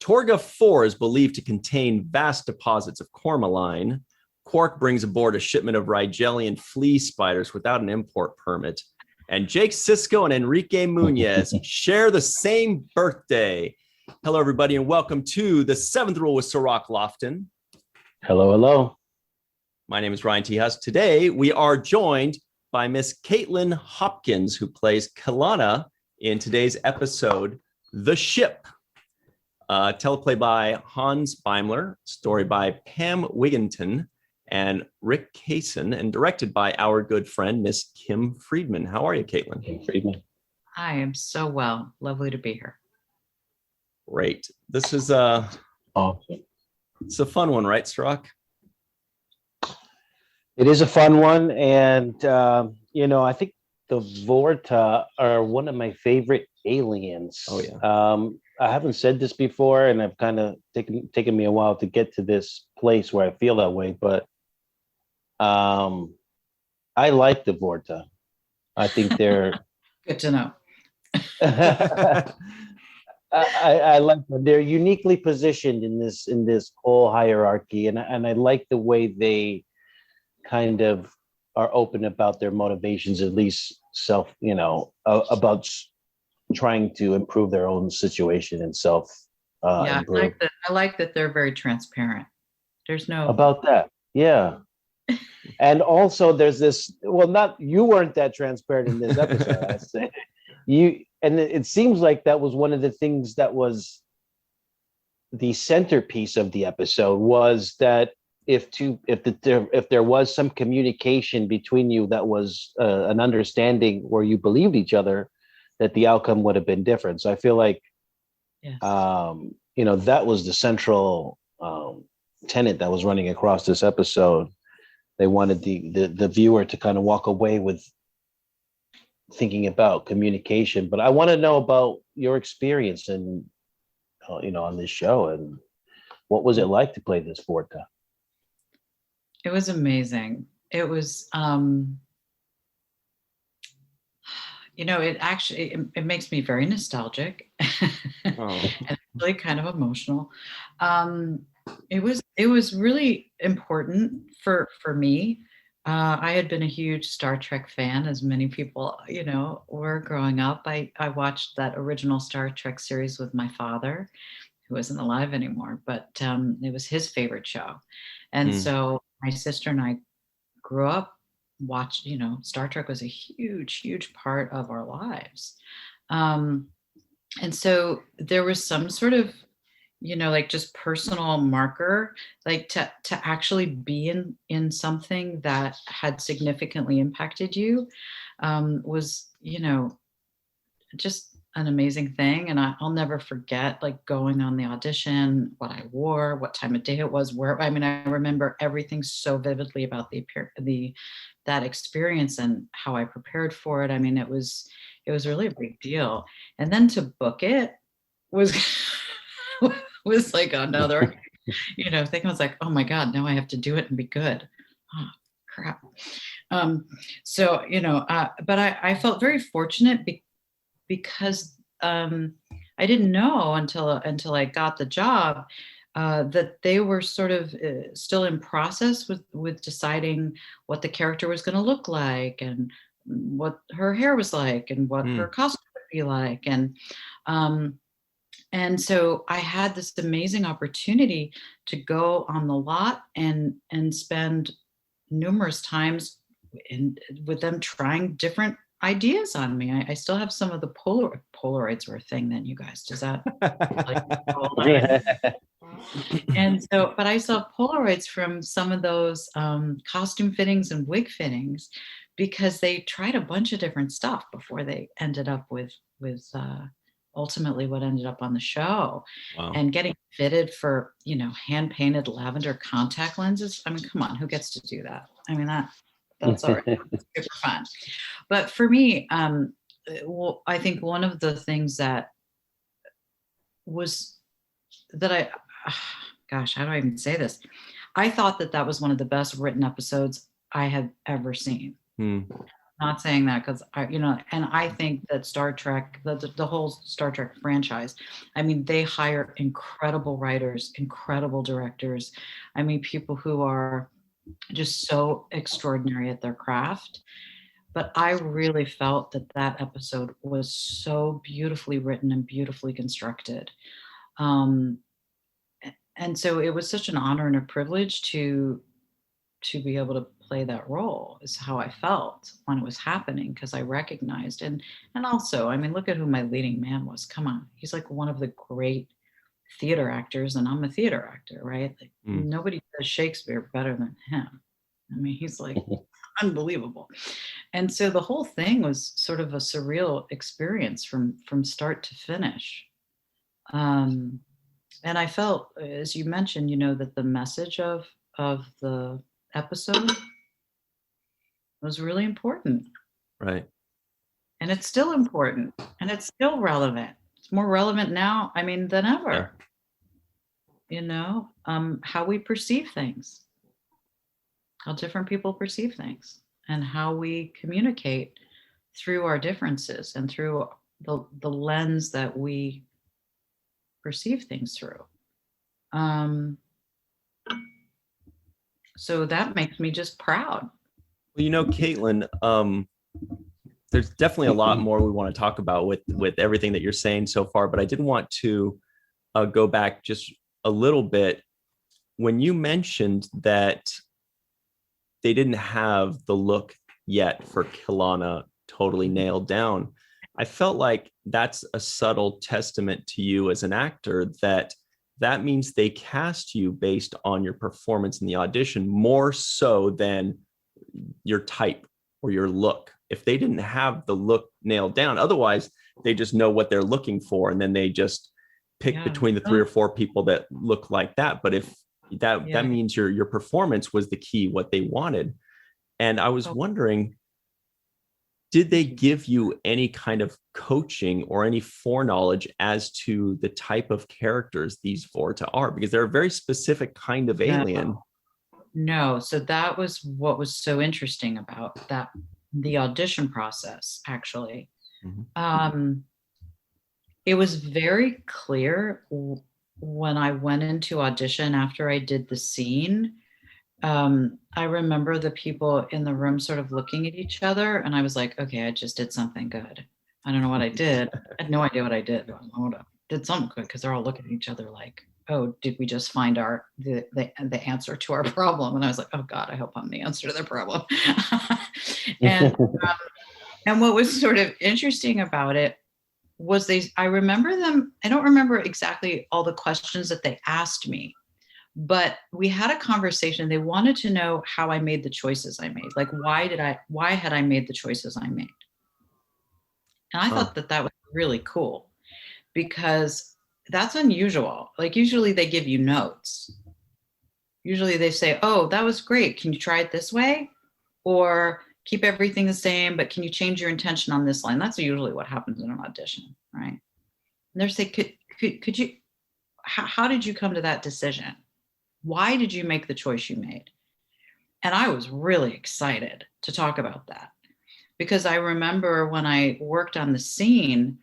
Torga 4 is believed to contain vast deposits of cormalline. Quark brings aboard a shipment of Rigelian flea spiders without an import permit. And Jake Sisko and Enrique Munoz share the same birthday. Hello, everybody, and welcome to the Seventh Rule with Cirroc Lofton. Hello, hello. My name is Ryan T. Husk. Today, we are joined by Miss Kaitlin Hopkins, who plays Kilana in today's episode, The Ship. Teleplay by Hans Beimler, story by Pam Wigginton and Rick Kaysen, and directed by our good friend, Miss Kim Friedman. How are you, Kaitlin? Kim Friedman. I am so well. Lovely to be here. Great. This is Awesome. It's a fun one, right, Cirroc? It is a fun one, and I think the Vorta are one of my favorite aliens. Oh yeah. I haven't said this before, and I've kind of taken me a while to get to this place where I feel that way, but I like the Vorta. I think they're Good to know. I like them. They're uniquely positioned in this whole hierarchy, and I like the way they kind of are open about their motivations, at least about trying to improve their own situation and self. I like that they're very transparent. There's no About that, yeah. And also, there's this. Well, not you weren't that transparent in this episode. I say it seems like that was one of the things that was the centerpiece of the episode, was that if there was some communication between you that was an understanding where you believed each other, that the outcome would have been different. So I feel like, Yes. That was the central tenet that was running across this episode. They wanted the viewer to kind of walk away with thinking about communication. But I want to know about your experience and on this show, and what was it like to play this Vorta? It was amazing. It was it makes me very nostalgic and really kind of emotional. It was really important for me. I had been a huge Star Trek fan, as many people, were growing up. I watched that original Star Trek series with my father, who isn't alive anymore, but it was his favorite show. And so my sister and I grew up Star Trek was a huge, huge part of our lives. And so there was some sort of, just personal marker, like to actually be in something that had significantly impacted you, was, just an amazing thing. And I'll never forget, like, going on the audition, what I wore, what time of day it was, I remember everything so vividly about that experience and how I prepared for it. I mean, it was really a big deal. And then to book it was was like another thing. I was like, oh my God, now I have to do it and be good. Oh crap. But I felt very fortunate because I didn't know until I got the job that they were sort of still in process with deciding what the character was going to look like, and what her hair was like, and what her costume would be like, and so I had this amazing opportunity to go on the lot and spend numerous times with them trying different ideas on me. I still have some of the Polaroids were a thing then, you guys. Does that And so, but I saw Polaroids from some of those costume fittings and wig fittings, because they tried a bunch of different stuff before they ended up with ultimately what ended up on the show. Wow. And getting fitted for, hand painted lavender contact lenses. I mean, come on, who gets to do that? I mean, that's all right. Super fun. But for me, I think one of the things that gosh, how do I even say this? I thought that was one of the best written episodes I had ever seen. not saying that because and I think that Star Trek, the whole Star Trek franchise, I mean, they hire incredible writers, incredible directors. I mean, people who are just so extraordinary at their craft. But I really felt that that episode was so beautifully written and beautifully constructed. Um, and so it was such an honor and a privilege to be able to play that role is how I felt when it was happening, because I recognized and also, I mean, look at who my leading man was. Come on, he's like one of the great theater actors, and I'm a theater actor, right? Like nobody does Shakespeare better than him. I mean, he's like unbelievable. And so the whole thing was sort of a surreal experience from start to finish. And I felt, as you mentioned, that the message of the episode was really important. Right. And it's still important, and it's still relevant. It's more relevant now, I mean, than ever. Yeah. How we perceive things, how different people perceive things, and how we communicate through our differences and through the lens that we perceive things through. So that makes me just proud. Well, Kaitlin, there's definitely a lot more we want to talk about with everything that you're saying so far, but I did want to go back just a little bit. When you mentioned that they didn't have the look yet for Kilana totally nailed down, I felt like that's a subtle testament to you as an actor, that means they cast you based on your performance in the audition more so than your type or your look. If they didn't have the look nailed down, otherwise they just know what they're looking for, and then they just pick between the 3 or 4 people that look like that. But if that means your performance was the key, what they wanted. And I was wondering, did they give you any kind of coaching or any foreknowledge as to the type of characters these Vorta are? Because they're a very specific kind of alien. No. So that was what was so interesting about that, the audition process, actually. It was very clear when I went into audition after I did the scene. I remember the people in the room sort of looking at each other, and I was like, okay, I just did something good. I don't know what I did. I had no idea what I did. I did something good, because they're all looking at each other like, oh, did we just find the answer to our problem? And I was like, oh God, I hope I'm the answer to their problem. and what was sort of interesting about it was I remember them. I don't remember exactly all the questions that they asked me, but we had a conversation. They wanted to know how I made the choices I made. Like, why had I made the choices I made? And I thought that was really cool, because that's unusual. Like, usually they give you notes. Usually they say, oh, that was great. Can you try it this way? Or keep everything the same, but can you change your intention on this line? That's usually what happens in an audition, right? And they're saying, could you, how did you come to that decision? Why did you make the choice you made? And I was really excited to talk about that, because I remember when I worked on the scene,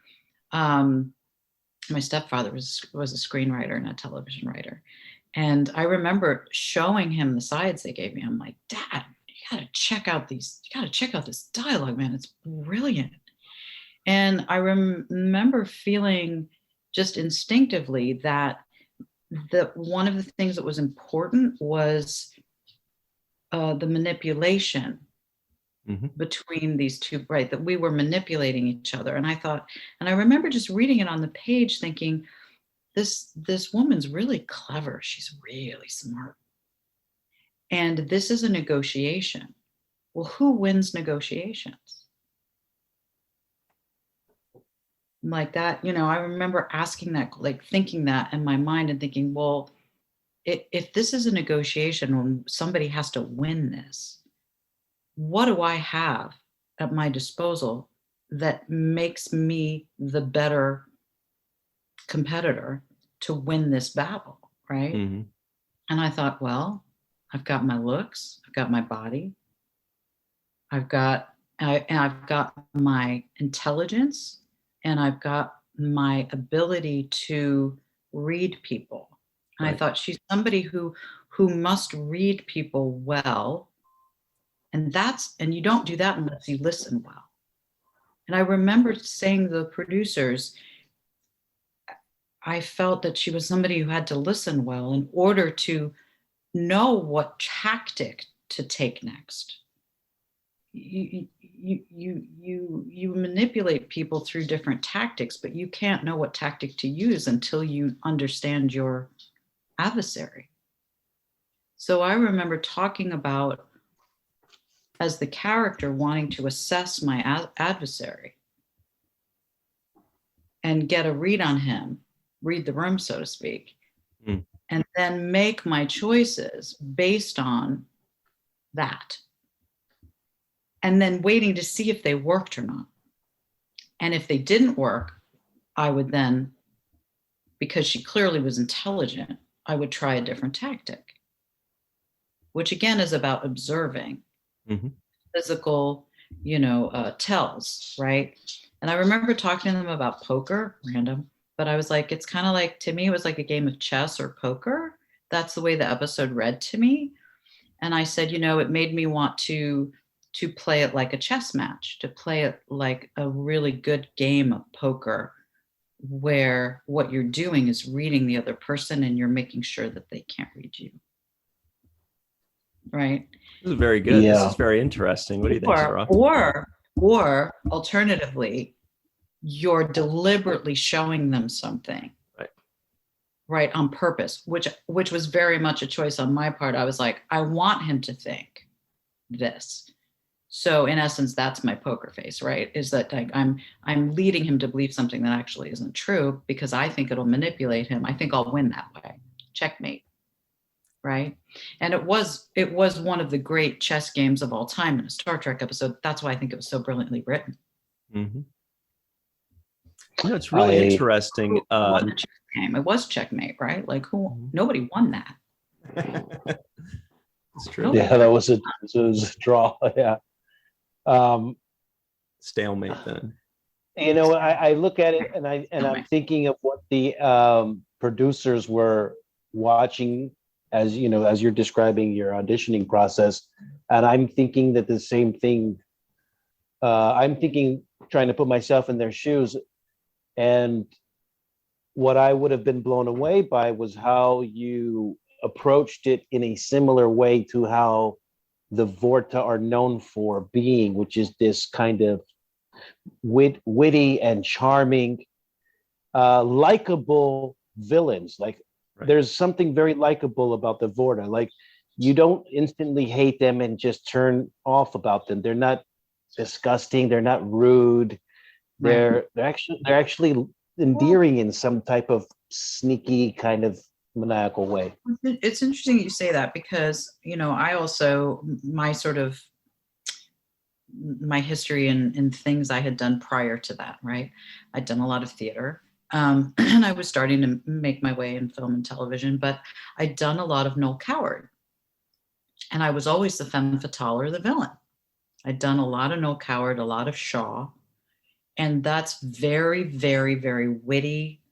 my stepfather was a screenwriter and a television writer. And I remember showing him the sides they gave me. I'm like, Dad, you gotta check out this dialogue, man. It's brilliant. And I remember feeling just instinctively that one of the things that was important was the manipulation between these two, right? That we were manipulating each other. And I remember just reading it on the page thinking, this woman's really clever. She's really smart. And this is a negotiation. Well, who wins negotiations? Like that, I remember asking that, like thinking that in my mind and thinking, well, if this is a negotiation when somebody has to win this, what do I have at my disposal that makes me the better competitor to win this battle, right? And I thought, well, I've got my looks, I've got my body, I've got and I've got my intelligence, and I've got my ability to read people. And I Right. thought she's somebody who must read people well. And you don't do that unless you listen well. And I remember saying to the producers, I felt that she was somebody who had to listen well in order to know what tactic to take next. You manipulate people through different tactics, but you can't know what tactic to use until you understand your adversary. So I remember talking about, as the character, wanting to assess my adversary and get a read on him, read the room, so to speak, and then make my choices based on that. And then waiting to see if they worked or not. And if they didn't work, I would then, because she clearly was intelligent, I would try a different tactic, which again is about observing physical, tells, right? And I remember talking to them about poker, random, but I was like, it's kind of like, to me, it was like a game of chess or poker. That's the way the episode read to me. And I said, it made me want to play it like a chess match, to play it like a really good game of poker, where what you're doing is reading the other person and you're making sure that they can't read you. Right? This is very good. Yeah. This is very interesting. What do you think, Cirroc? Or alternatively, you're deliberately showing them something. Right, on purpose, which was very much a choice on my part. I was like, I want him to think this. So in essence, that's my poker face, right? Is that like I'm leading him to believe something that actually isn't true because I think it'll manipulate him. I think I'll win that way. Checkmate. Right? And it was one of the great chess games of all time in a Star Trek episode. That's why I think it was so brilliantly written. It's really interesting. It was checkmate, right? Like nobody won that. It's true. Yeah, that was a draw. Yeah. Stalemate then. I look at it and I'm thinking of what the producers were watching as you're describing your auditioning process, and I'm thinking that the same thing. I'm thinking, trying to put myself in their shoes, and what I would have been blown away by was how you approached it in a similar way to how the Vorta are known for being, which is this kind of witty and charming, likable villains. Like there's something very likable about the Vorta. Like you don't instantly hate them and just turn off about them. They're not disgusting. They're not rude. They're actually endearing in some type of sneaky kind of maniacal way. It's interesting you say that because, I also, my history and things I had done prior to that, right? I'd done a lot of theater, and I was starting to make my way in film and television, but I'd done a lot of Noel Coward, and I was always the femme fatale or the villain. I'd done a lot of Noel Coward, a lot of Shaw, and that's very, very, very witty,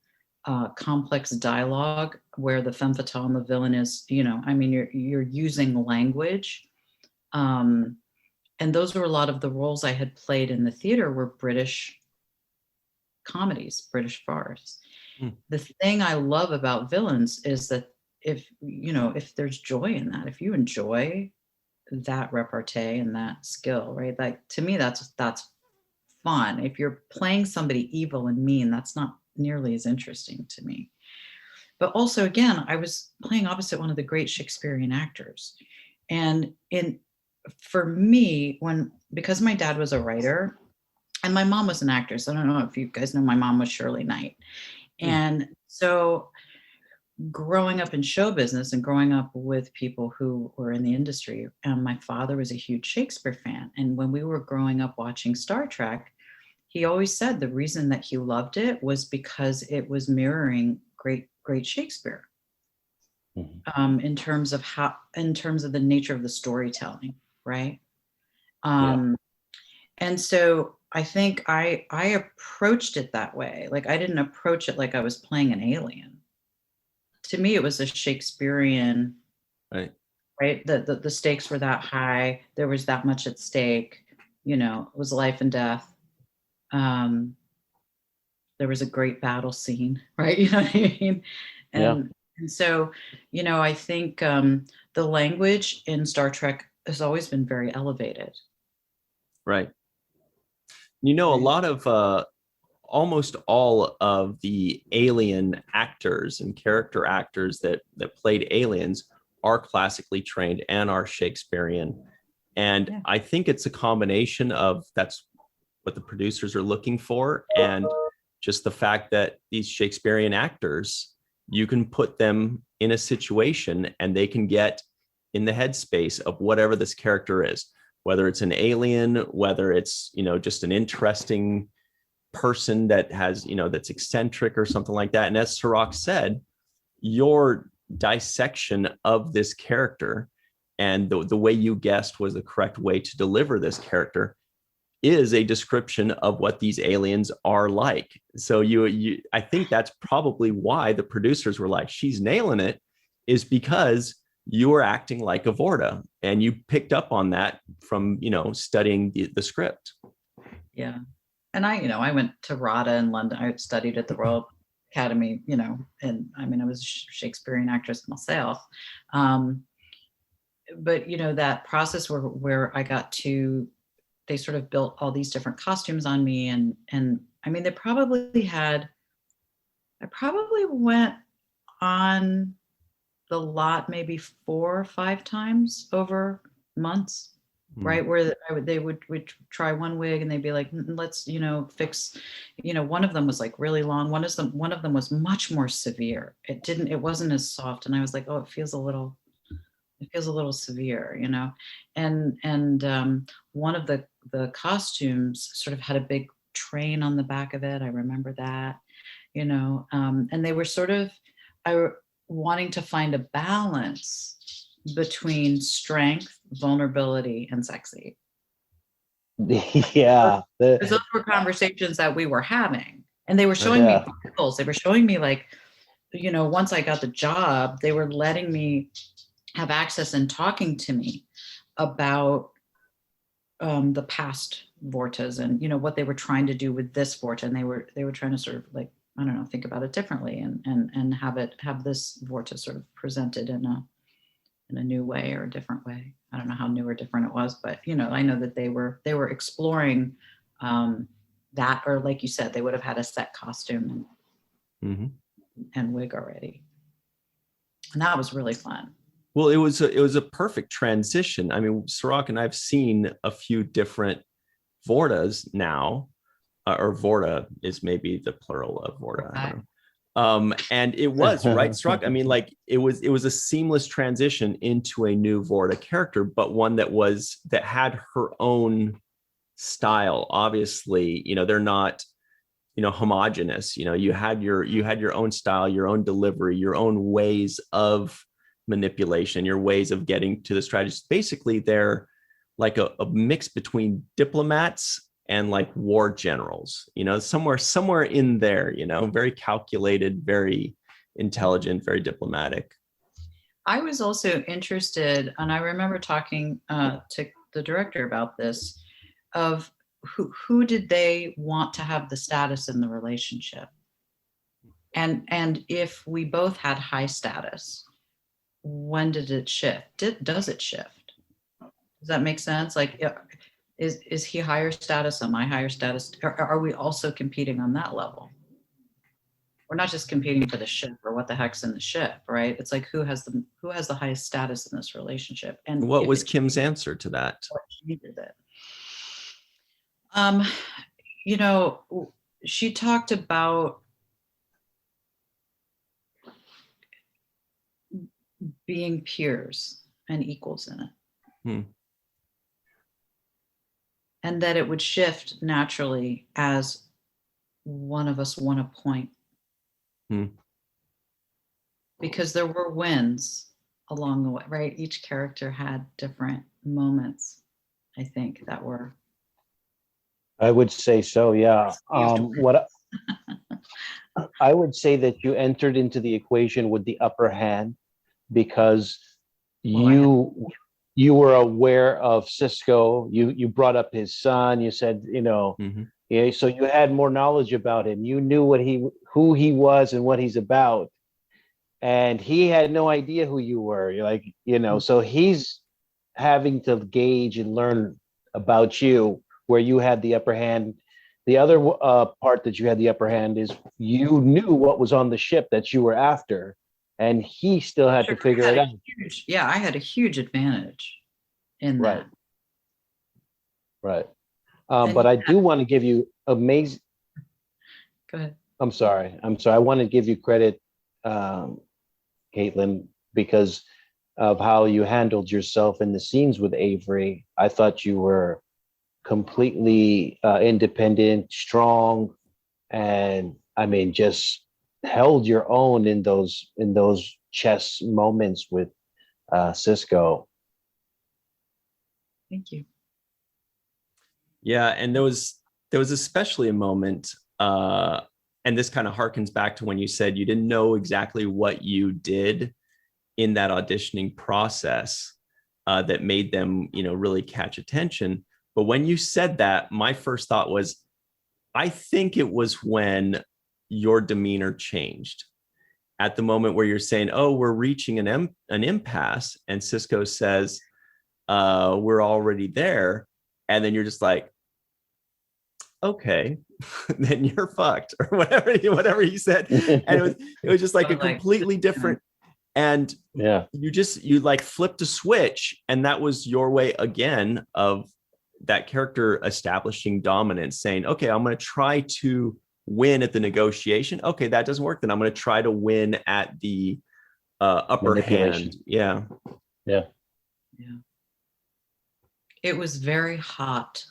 complex dialogue where the femme fatale and the villain is, you're using language. And those were a lot of the roles I had played in the theater were British comedies, British farce. The thing I love about villains is that if there's joy in that, if you enjoy that repartee and that skill, right? Like to me, that's fun. If you're playing somebody evil and mean, that's not nearly as interesting to me. But also, again, I was playing opposite one of the great Shakespearean actors. And for me, because my dad was a writer and my mom was an actress, I don't know if you guys know, my mom was Shirley Knight. And so growing up in show business and growing up with people who were in the industry, my father was a huge Shakespeare fan. And when we were growing up watching Star Trek, he always said the reason that he loved it was because it was mirroring great Shakespeare. In terms of the nature of the storytelling, right? And so I think I approached it that way. Like I didn't approach it like I was playing an alien. To me, it was a Shakespearean, Right. right? The stakes were that high. There was that much at stake. You know, it was life and death. There was a great battle scene, right? You know what I mean? Yeah. And so, you know, I think the language in Star Trek has always been very elevated. Right. You know, a lot of almost all of the alien actors and character actors that played aliens are classically trained and are Shakespearean. And Yeah. I think it's a combination of that's what the producers are looking for, and just the fact that these Shakespearean actors, you can put them in a situation and they can get in the headspace of whatever this character is, whether it's an alien, whether it's, you know, just an interesting person that has, you know, that's eccentric or something like that. And as Cirroc said, your dissection of this character and the way you guessed was the correct way to deliver this character is a description of what these aliens are like. So you I think that's probably why the producers were like, she's nailing it, is because you were acting like a Vorta, and you picked up on that from, you know, studying the script. Yeah. And I went to RADA in London. I studied at the Royal Academy, you know, and I mean, I was a Shakespearean actress myself. But, you know, that process where I got to, they sort of built all these different costumes on me. And I mean, I probably went on the lot maybe 4 or 5 times over months. Right, where they would try one wig and they'd be like, let's, you know, fix, you know, one of them was like really long. One of them was much more severe. It wasn't as soft. And I was like, oh, it feels a little severe, you know. And one of the costumes sort of had a big train on the back of it. I remember that, you know, and they were sort of wanting to find a balance between strength, vulnerability, and sexy. Yeah. Because those were conversations that we were having. And they were showing me articles. They were showing me, like, you know, once I got the job, they were letting me have access and talking to me about the past Vortas and, you know, what they were trying to do with this Vorta. And they were trying to sort of, like, I don't know, think about it differently and have this Vorta sort of presented in a new way or a different way. I don't know how new or different it was, but, you know, I know that they were exploring that, or like you said, they would have had a set costume and wig already. And that was really fun. Well, it was a perfect transition. I mean, Cirroc and I've seen a few different Vortas now, or Vorta is maybe the plural of Vorta. I don't know. And it was right, Cirroc. I mean, like it was a seamless transition into a new Vorta character, but one that had her own style. Obviously, you know, they're not, you know, homogenous. You know, you had your own style, your own delivery, your own ways of manipulation, your ways of getting to the strategy. Basically, they're like a mix between diplomats and like war generals, you know, somewhere in there, you know, very calculated, very intelligent, very diplomatic. I was also interested, and I remember talking to the director about this, of who did they want to have the status in the relationship, and if we both had high status, when did it shift? Does it shift? Does that make sense? Like, is he higher status? Am I higher status? Are we also competing on that level? We're not just competing for the ship or what the heck's in the ship, right? It's like who has the highest status in this relationship? And what was Kim's answer to that? She did it. You know, she talked about being peers and equals in it. And that it would shift naturally as one of us won a point. Because there were wins along the way, right? Each character had different moments, I think, that were I would say so, yeah. What I would say that you entered into the equation with the upper hand because you were aware of Sisko. You brought up his son. You said, yeah, so you had more knowledge about him. You knew who he was and what he's about. And he had no idea who you were. You're like, so he's having to gauge and learn about you where you had the upper hand. The other part that you had the upper hand is you knew what was on the ship that you were after, and he still had to figure it out. I had a huge advantage in that. Right. But I do want to give you amazing. Go ahead. I'm sorry. I want to give you credit, Kaitlin, because of how you handled yourself in the scenes with Avery. I thought you were completely independent, strong, and just held your own in those chess moments with Sisko. Thank you. Yeah, and there was especially a moment, and this kind of harkens back to when you said you didn't know exactly what you did in that auditioning process that made them, really catch attention. But when you said that, my first thought was, I think it was when your demeanor changed at the moment where you're saying, oh, we're reaching an impasse. And Sisko says, we're already there. And then you're just like, okay, then you're fucked, or whatever he said. And it was just like a completely different, and you like flipped a switch, and that was your way again of that character establishing dominance, saying, okay, I'm going to try to win at the negotiation. Okay, that doesn't work. Then I'm going to try to win at the upper hand. Yeah. It was very hot.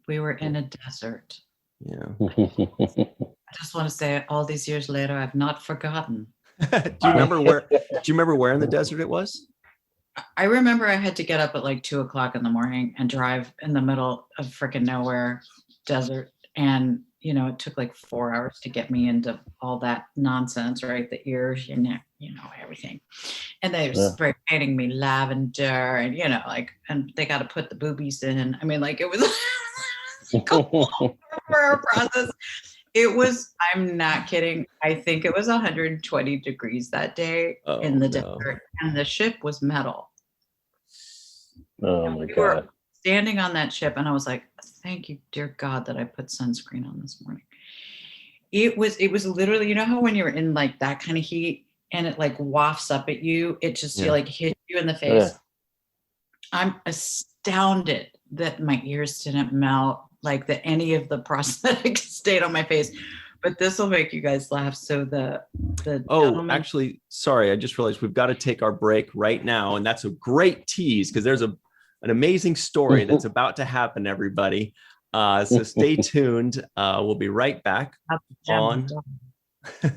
We were in a desert. Yeah. I just want to say, all these years later, I've not forgotten. Do you remember where in the desert it was? I remember I had to get up at like 2:00 in the morning and drive in the middle of freaking nowhere desert. And, it took like 4 hours to get me into all that nonsense, right? The ears, your neck, everything. And they were spray painting me lavender and, and they got to put the boobies in. It was a process. It was, I'm not kidding. I think it was 120 degrees that day in the desert, and the ship was metal. Oh my God. Were standing on that ship, and I was like, thank you, dear God, that I put sunscreen on this morning. It was literally, how when you're in like that kind of heat and it like wafts up at you, it just like hits you in the face. Yeah. I'm astounded that my ears didn't melt, like that any of the prosthetics stayed on my face. But this will make you guys laugh. So the gentleman... actually, sorry, I just realized we've got to take our break right now, and that's a great tease because there's an amazing story that's about to happen, everybody. So stay tuned. We'll be right back on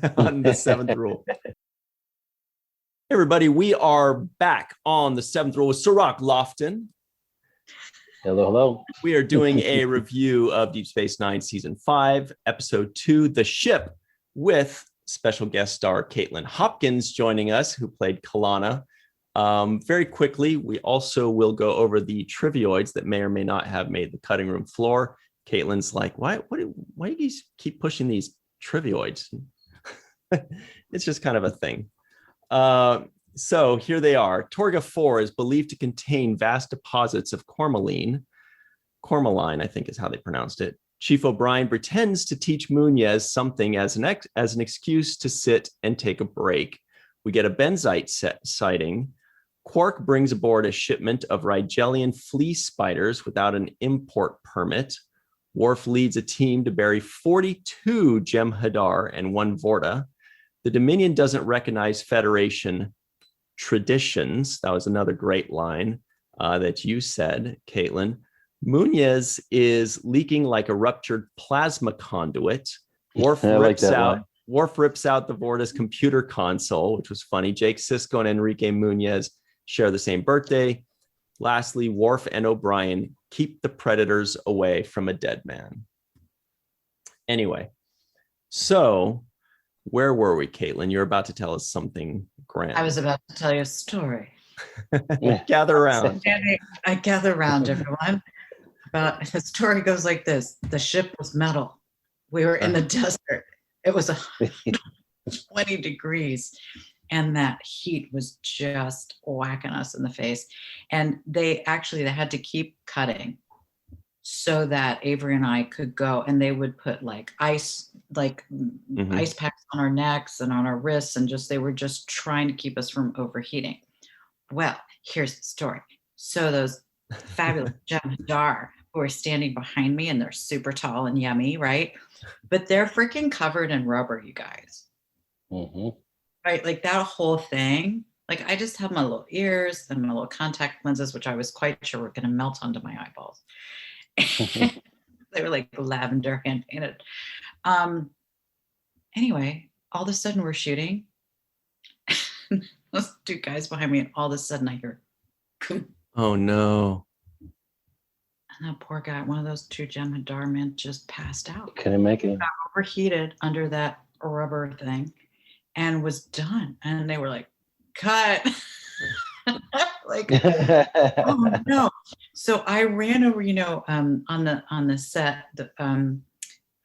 the Seventh Rule. Hey, everybody, we are back on the Seventh Rule with Cirroc Lofton. Hello. We are doing a review of Deep Space Nine Season 5, Episode 2, The Ship, with special guest star Kaitlin Hopkins joining us, who played Kilana. Very quickly, we also will go over the trivioids that may or may not have made the cutting room floor. Caitlin's like, why do you guys keep pushing these trivioids? It's just kind of a thing. So here they are. Torga 4 is believed to contain vast deposits of cormaline, I think is how they pronounced it. Chief O'Brien pretends to teach Munez something as an excuse to sit and take a break. We get a benzite sighting. Quark brings aboard a shipment of Rigelian flea spiders without an import permit. Worf leads a team to bury 42 Jem'Hadar and 1 Vorta. The Dominion doesn't recognize Federation traditions. That was another great line that you said, Kaitlin. Munez is leaking like a ruptured plasma conduit. Worf rips out the Vorta's computer console, which was funny. Jake Sisko and Enrique Munez share the same birthday. Lastly, Worf and O'Brien keep the predators away from a dead man. Anyway, so where were we, Kaitlin? You're about to tell us something grand. I was about to tell you a story. Gather around. I gather around, everyone. But the story goes like this. The ship was metal. We were in the desert. It was 120 degrees. And that heat was just whacking us in the face. And they had to keep cutting so that Avery and I could go, and they would put like ice packs on our necks and on our wrists, and they were just trying to keep us from overheating. Well, here's the story. So those fabulous Jackson-Bey who are standing behind me, and they're super tall and yummy, right? But they're freaking covered in rubber, you guys. Mm-hmm. Right? Like that whole thing. Like I just have my little ears and my little contact lenses, which I was quite sure were going to melt onto my eyeballs. They were like lavender hand painted. Anyway, all of a sudden we're shooting. Those two guys behind me, and all of a sudden I hear, oh no. And that poor guy, one of those two Jackson-Bey men, just passed out. Couldn't make it. Got overheated under that rubber thing and was done. And they were like, cut. Like, oh no. So I ran over, on the set, on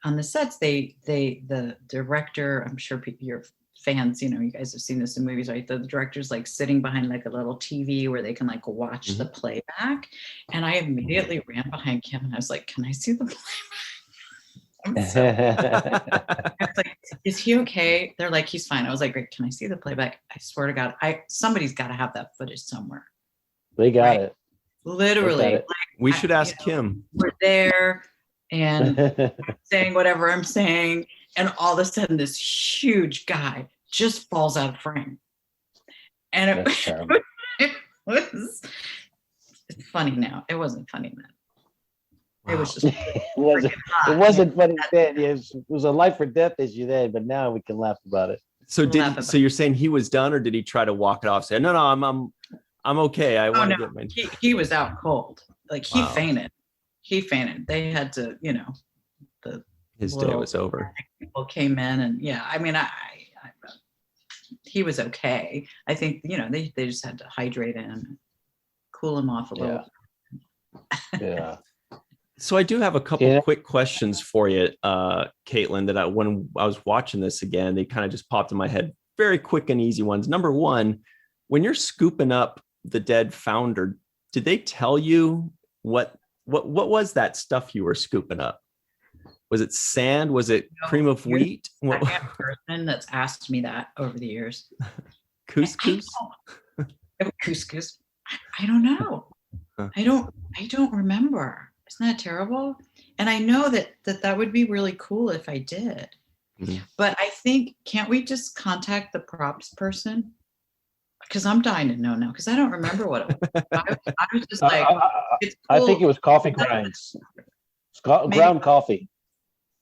the sets, the director, I'm sure your fans, you guys have seen this in movies, right? The director's like sitting behind like a little TV where they can like watch the playback. And I immediately ran behind Kim and I was like, can I see the playback? I was like, is he okay? They're like, he's fine. I was like, great. Can I see the playback? I swear to God, somebody's got to have that footage somewhere. They got it. Literally. Like, we should ask Kim. We're there and saying whatever I'm saying. And all of a sudden, this huge guy just falls out of frame. And it was, it's funny now. It wasn't funny then. Wow. It was just it wasn't funny then. It was a life or death issue then, but now we can laugh about it. So you're saying he was done, or did he try to walk it off? Say, no, I'm okay. I want to get my. He was out cold. Like he fainted. He fainted. They had to, his day was over. People came in, and I he was okay. I think they just had to hydrate him, cool him off a little. Yeah. So I do have a couple quick questions for you, Kaitlin, that when I was watching this again, they kind of just popped in my head. Very quick and easy ones. Number one, when you're scooping up the dead founder, did they tell you what was that stuff you were scooping up? Was it sand? Was it cream of wheat? You're the second person that's asked me that over the years. Couscous? Couscous. I don't know. I don't remember. Isn't that terrible? And I know that would be really cool if I did. Mm-hmm. But I think, can't we just contact the props person? Because I'm dying to know now, because I don't remember what it was. I was just like, it's cool. I think it was coffee grinds. Ground coffee.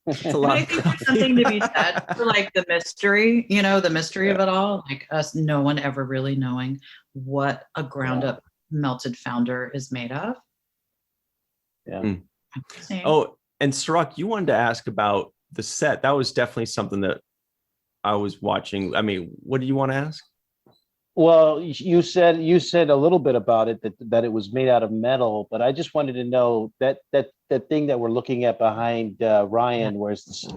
But I think there's something to be said for like the mystery, the mystery of it all. Like us, no one ever really knowing what a ground up melted founder is made of. Yeah. Mm. Oh, and Cirroc, you wanted to ask about the set. That was definitely something that I was watching. I mean, what do you want to ask? Well, you said a little bit about it, that it was made out of metal, but I just wanted to know that thing that we're looking at behind Ryan, where's this?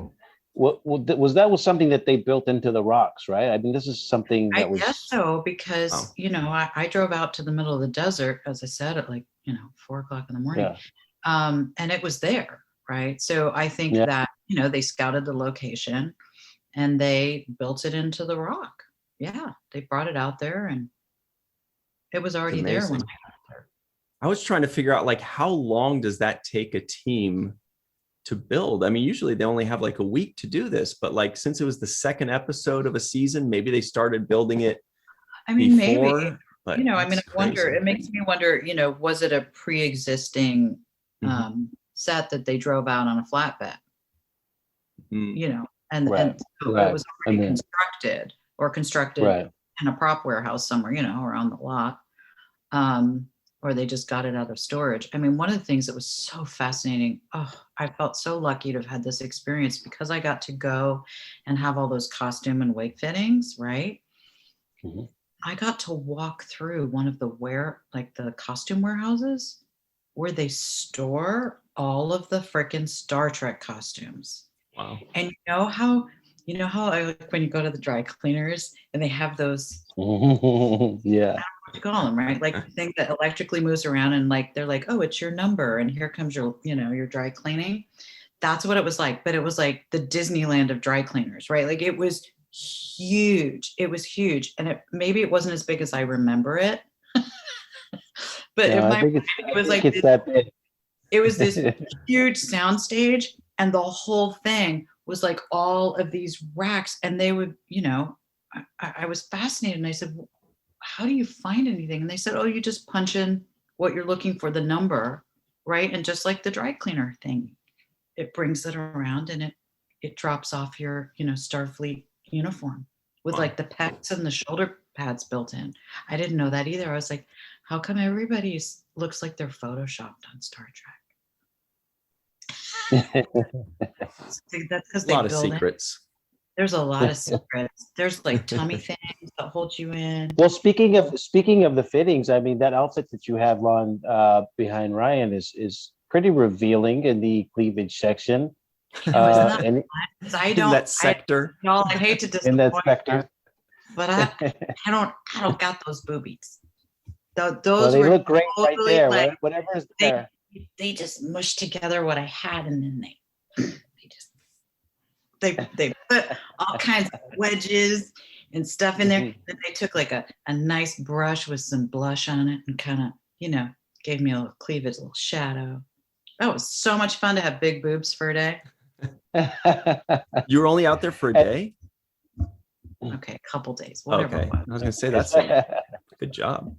Was something that they built into the rocks, right? I mean, this is something that was. I guess so, because I drove out to the middle of the desert, as I said, at like 4:00 in the morning, and it was there, right? So I think that they scouted the location, and they built it into the rock. Yeah, they brought it out there, and it was already there when I got there. I was trying to figure out, like, how long does that take a team to build? I mean, usually they only have like a week to do this, but like, since it was the second episode of a season, maybe they started building it. I mean, before, maybe. But I wonder. It makes me wonder. Was it a pre-existing set that they drove out on a flatbed? Mm-hmm. And so it was already constructed. Or constructed in a prop warehouse somewhere, around the lot. or they just got it out of storage. I mean, one of the things that was so fascinating, I felt so lucky to have had this experience because I got to go and have all those costume and wig fittings, right? Mm-hmm. I got to walk through one of the costume warehouses where they store all of the frickin' Star Trek costumes. Wow. And you know how I like when you go to the dry cleaners and they have those yeah, what you call them, right? Like the thing that electrically moves around and like they're like, oh, it's your number and here comes your, your dry cleaning. That's what it was like, but it was like the Disneyland of dry cleaners, right? Like it was huge. It was huge, and maybe it wasn't as big as I remember it. But it was like it's that big. It was this huge sound stage, and the whole thing was like all of these racks, and they would, I was fascinated, and I said, how do you find anything? And they said, oh, you just punch in what you're looking for, the number, right? And just like the dry cleaner thing, it brings it around and it drops off your, Starfleet uniform with like the pecs and the shoulder pads built in. I didn't know that either. I was like, how come everybody looks like they're photoshopped on Star Trek? That's because a lot of secrets. There's a lot of secrets. There's like tummy things that hold you in. Well, speaking of the fittings, I mean, that outfit that you have on behind Ryan is pretty revealing in the cleavage section. In that sector. I hate to disappoint in that sector, but I don't got those boobies. Those they look great totally right there. Like, whatever is there. They just mushed together what I had, and then they put all kinds of wedges and stuff in there. Then they took like a nice brush with some blush on it and kind of, gave me a little cleavage, a little shadow. That was so much fun to have big boobs for a day. You were only out there for a day? Okay, a couple days, whatever. Okay, I was going to say that's a good job.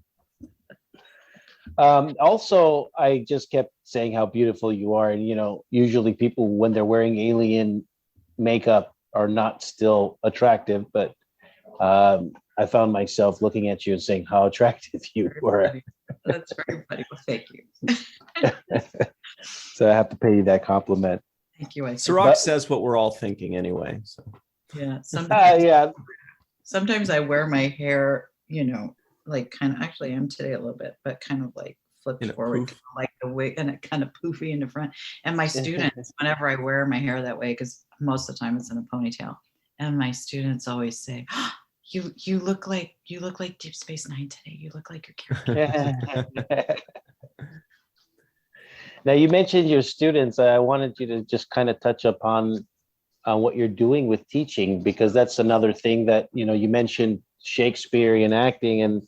Also, I just kept saying how beautiful you are, and usually people when they're wearing alien makeup are not still attractive, but I found myself looking at you and saying how attractive you were. That's very funny. Well, thank you. So I have to pay you that compliment. Thank you. Cirroc says what we're all thinking anyway. So yeah, sometimes I wear my hair, like kind of, actually I am today a little bit, but kind of like flipped forward, kind of like the wig, and it kind of poofy in the front. And my students, whenever I wear my hair that way, because most of the time it's in a ponytail, and my students always say, oh, you look like Deep Space Nine today. You look like your character. Now you mentioned your students. I wanted you to just kind of touch upon what you're doing with teaching, because that's another thing that you mentioned Shakespearean acting, and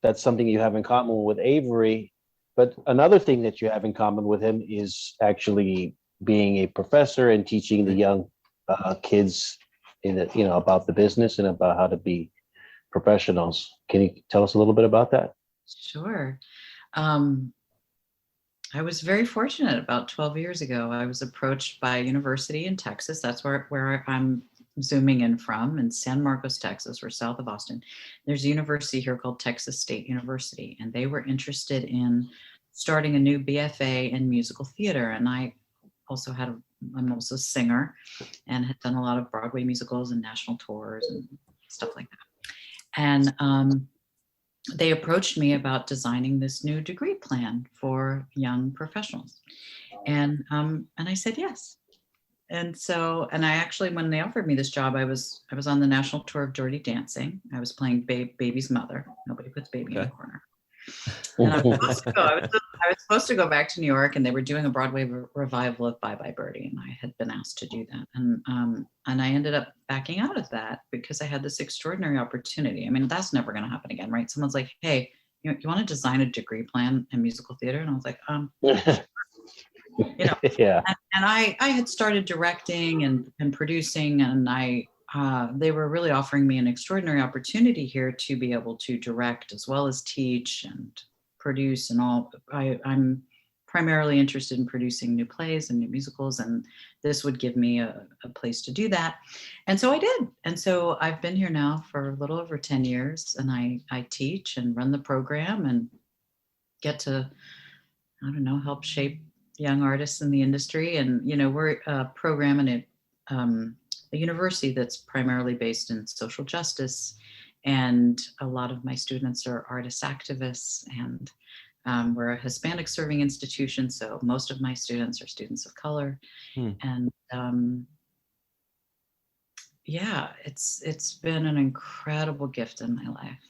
that's something you have in common with Avery. But another thing that you have in common with him is actually being a professor and teaching the young kids about the business and about how to be professionals. Can you tell us a little bit about that? Sure. I was very fortunate. About 12 years ago, I was approached by a university in Texas. That's where I'm zooming in from, in San Marcos, Texas. We're south of Austin. There's a university here called Texas State University, and they were interested in starting a new BFA in musical theater. And I'm also a singer and had done a lot of Broadway musicals and national tours and stuff like that. And they approached me about designing this new degree plan for young professionals. And I said yes. And I actually, when they offered me this job, I was on the national tour of Dirty Dancing. I was playing baby's mother. Nobody puts baby in the corner. And I was supposed to go back to New York, and they were doing a Broadway revival of Bye Bye Birdie, and I had been asked to do that. And I ended up backing out of that because I had this extraordinary opportunity. I mean, that's never going to happen again, right? Someone's like, hey, you want to design a degree plan in musical theater? And I was like, yeah. And I had started directing and producing, and they were really offering me an extraordinary opportunity here to be able to direct as well as teach and produce and all. I'm primarily interested in producing new plays and new musicals, and this would give me a place to do that. And so I did. And so I've been here now for a little over 10 years, and I teach and run the program, and get to, I don't know, help shape young artists in the industry. And, you know, we're a program and a university that's primarily based in social justice. And a lot of my students are artist activists, and we're a Hispanic serving institution. So most of my students are students of color. And yeah, it's been an incredible gift in my life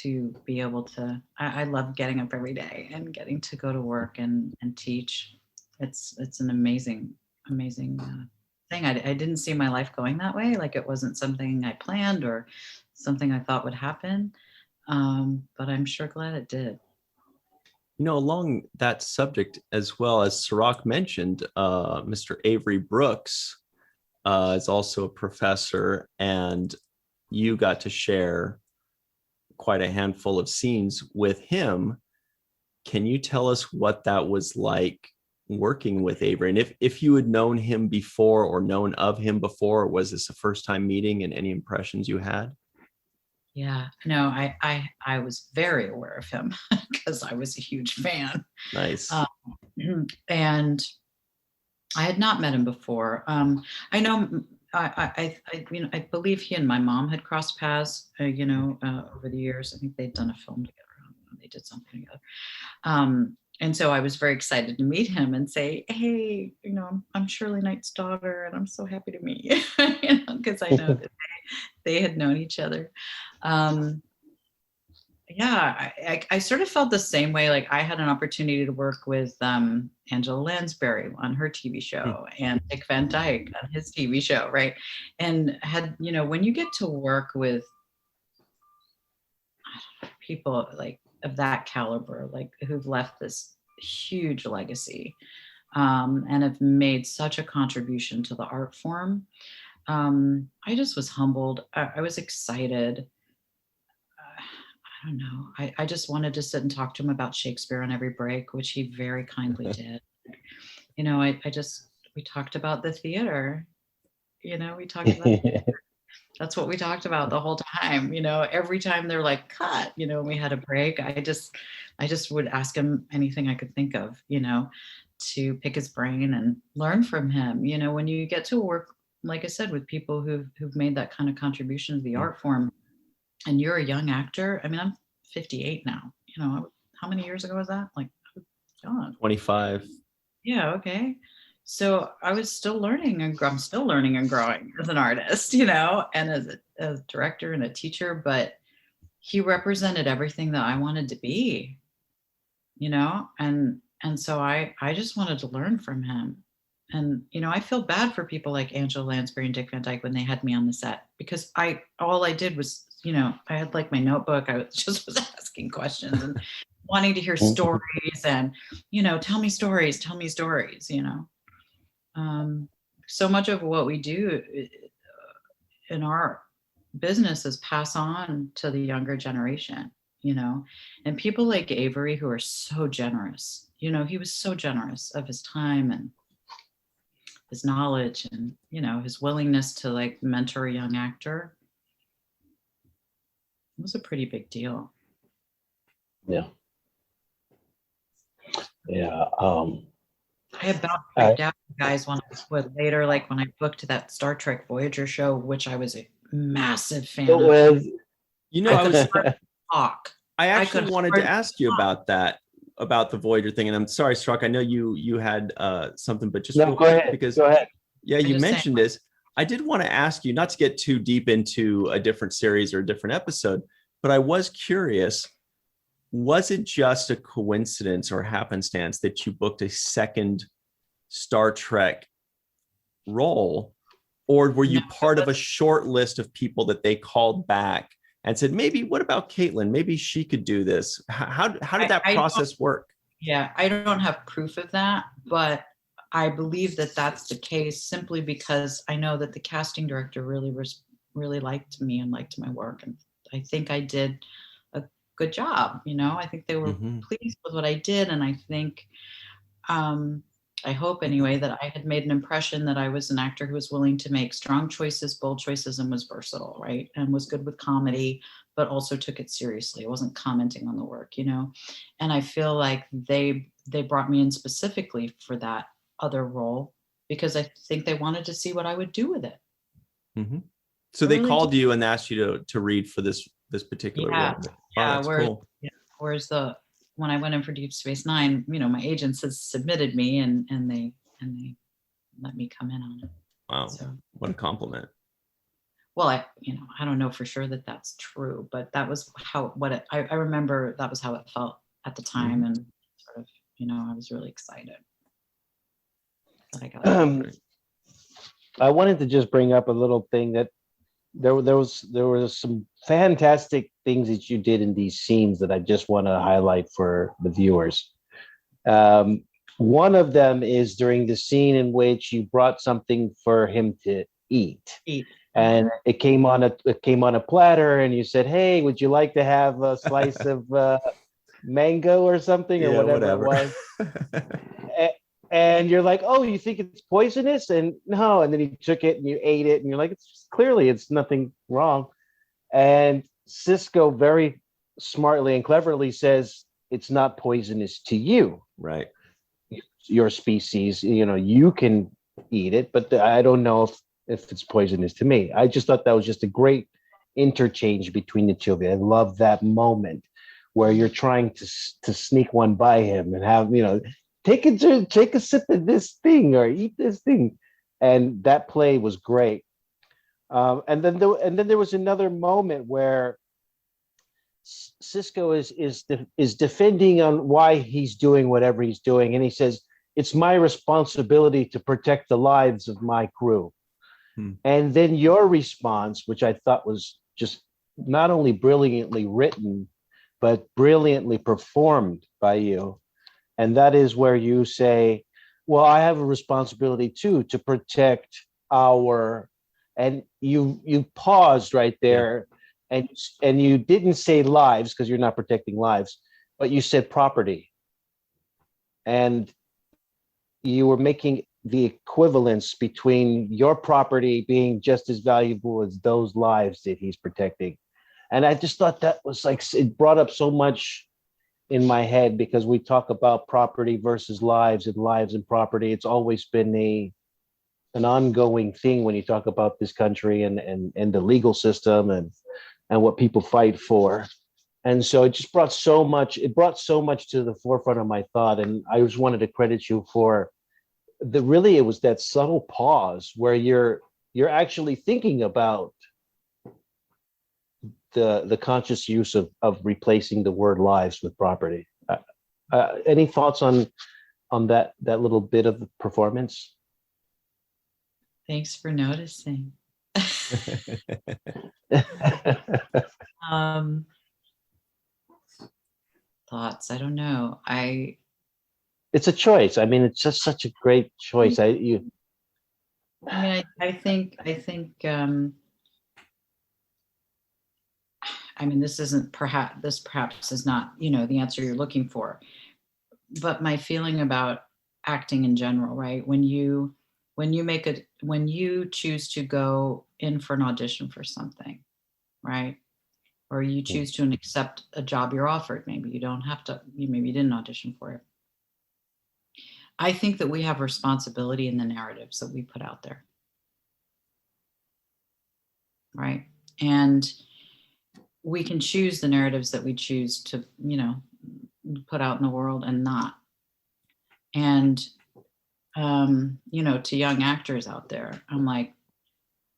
to be able to, I love getting up every day and getting to go to work and teach. It's an amazing thing. I didn't see my life going that way. Like, it wasn't something I planned or something I thought would happen. But I'm sure glad it did. You know, along that subject, as well as Cirroc mentioned, Mr. Avery Brooks is also a professor, and you got to share quite a handful of scenes with him. Can you tell us what that was like working with Avery, and if you had known him before or known of him before, or was this a first time meeting, and any impressions you had? Yeah, no, I was very aware of him because I was a huge fan. Nice. And I had not met him before. I know, I believe he and my mom had crossed paths, over the years. I think they'd done a film together. They did something together. And so I was very excited to meet him and say, hey, I'm Shirley Knight's daughter, and I'm so happy to meet you, because I know that they had known each other. Yeah, I sort of felt the same way. Like, I had an opportunity to work with Angela Lansbury on her TV show and Dick Van Dyke on his TV show, right? And had, when you get to work with people like of that caliber, like who've left this huge legacy and have made such a contribution to the art form, I just was humbled. I was excited. I don't know. I just wanted to sit and talk to him about Shakespeare on every break, which he very kindly did. We talked about the theater. We talked about the theater. That's what we talked about the whole time. Every time they're like, cut, we had a break. I just would ask him anything I could think of, to pick his brain and learn from him. When you get to work, like I said, with people who've made that kind of contribution to the art form, and you're a young actor. I mean, I'm 58 now. How many years ago was that? Like, God. 25. Yeah. Okay. So I was still learning, and I'm still learning and growing as an artist, and as a director and a teacher. But he represented everything that I wanted to be, and so I just wanted to learn from him. And, I feel bad for people like Angela Lansbury and Dick Van Dyke when they had me on the set, because all I did was, I had like my notebook. I was asking questions and wanting to hear stories and, tell me stories. So much of what we do in our business is pass on to the younger generation, and people like Avery, who are so generous. He was so generous of his time and his knowledge and, his willingness to like mentor a young actor. It was a pretty big deal. Yeah. I about freaked out, guys, when I booked that Star Trek Voyager show, which I was a massive fan of. I actually wanted to ask you about that, about the Voyager thing. And I'm sorry, Cirroc, I know you had something, but just go ahead. Because go ahead. Yeah, you mentioned this. I did want to ask you, not to get too deep into a different series or a different episode, but I was curious, was it just a coincidence or happenstance that you booked a second Star Trek role, or were you part of a short list of people that they called back and said, maybe, what about Kaitlin? Maybe she could do this. How did that process work? Yeah, I don't have proof of that, but I believe that that's the case simply because I know that the casting director really liked me and liked my work. And I think I did a good job. I think they were pleased with what I did. And I think, I hope anyway, that I had made an impression that I was an actor who was willing to make strong choices, bold choices, and was versatile, right? And was good with comedy, but also took it seriously. I wasn't commenting on the work, you know? And I feel like they brought me in specifically for that other role because I think they wanted to see what I would do with it. Mm-hmm. So I they really called do. you and asked you to read for this particular Yeah. role. Wow, Yeah. that's cool. Whereas when I went in for Deep Space Nine, you know, my agents had submitted me and they let me come in on it. Wow. So What a compliment. well, I don't know for sure that that's true, but that was I remember that was how it felt at the time. Mm-hmm. And sort of, you know, I was really excited that I got it. I wanted to just bring up a little thing that there was some fantastic things that you did in these scenes that I just want to highlight for the viewers. One of them is during the scene in which you brought something for him to eat. And it came on a platter, and you said, "Hey, would you like to have a slice of mango or something or whatever it was?" And you're like, "Oh, you think it's poisonous?" And no, and then you took it and you ate it, and you're like, it's nothing wrong. And Sisko very smartly and cleverly says, "It's not poisonous to you, Right? Your species. You know, you can eat it, but I don't know if it's poisonous to me." I just thought that was just a great interchange between the two of you. I love that moment where you're trying to sneak one by him and have, you know, take a sip of this thing or eat this thing, and that play was great. And then there was another moment where Sisko is defending on why he's doing whatever he's doing, and he says, "It's my responsibility to protect the lives of my crew." And then your response, which I thought was just not only brilliantly written, but brilliantly performed by you. And that is where you say, "Well, I have a responsibility too to protect our," and you paused right there, and you didn't say lives because you're not protecting lives, but you said property. And you were making the equivalence between your property being just as valuable as those lives that he's protecting. And I just thought that was like, it brought up so much in my head because we talk about property versus lives and property. It's always been an ongoing thing when you talk about this country and the legal system and what people fight for. And so it just brought so much to the forefront of my thought. And I just wanted to credit you for it was that subtle pause where you're actually thinking about the conscious use of replacing the word lives with property. Any thoughts on that little bit of the performance? Thanks for noticing. Thoughts? I don't know. It's a choice. I mean, it's just such a great choice. I mean, this perhaps is not, you know, the answer you're looking for, but my feeling about acting in general, right? When you choose to go in for an audition for something, right? Or you choose to accept a job you're offered, maybe you didn't audition for it. I think that we have responsibility in the narratives that we put out there. Right. And we can choose the narratives that we choose to, you know, put out in the world and not. And, you know, to young actors out there, I'm like,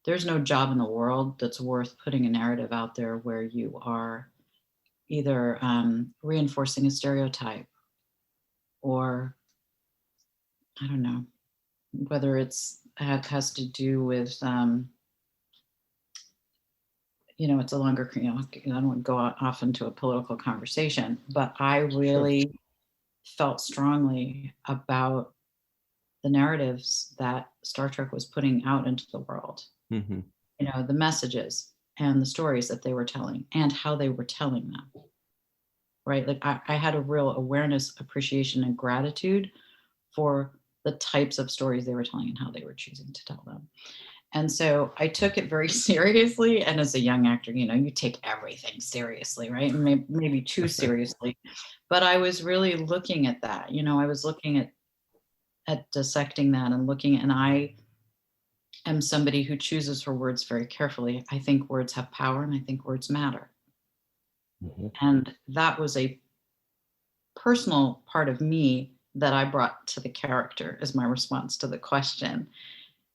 there's no job in the world that's worth putting a narrative out there where you are either reinforcing a stereotype or, I don't know, whether it has to do with, you know, it's a longer, you know, I don't want to go off into a political conversation, but I really felt strongly about the narratives that Star Trek was putting out into the world. You know, the messages and the stories that they were telling and how they were telling them. Right? Like I had a real awareness, appreciation, and gratitude for the types of stories they were telling and how they were choosing to tell them. And so I took it very seriously. And as a young actor, you take everything seriously, right? And maybe too seriously. But I was really looking at that. I was looking at dissecting that and and I am somebody who chooses her words very carefully. I think words have power, and I think words matter. Mm-hmm. And that was a personal part of me that I brought to the character as my response to the question,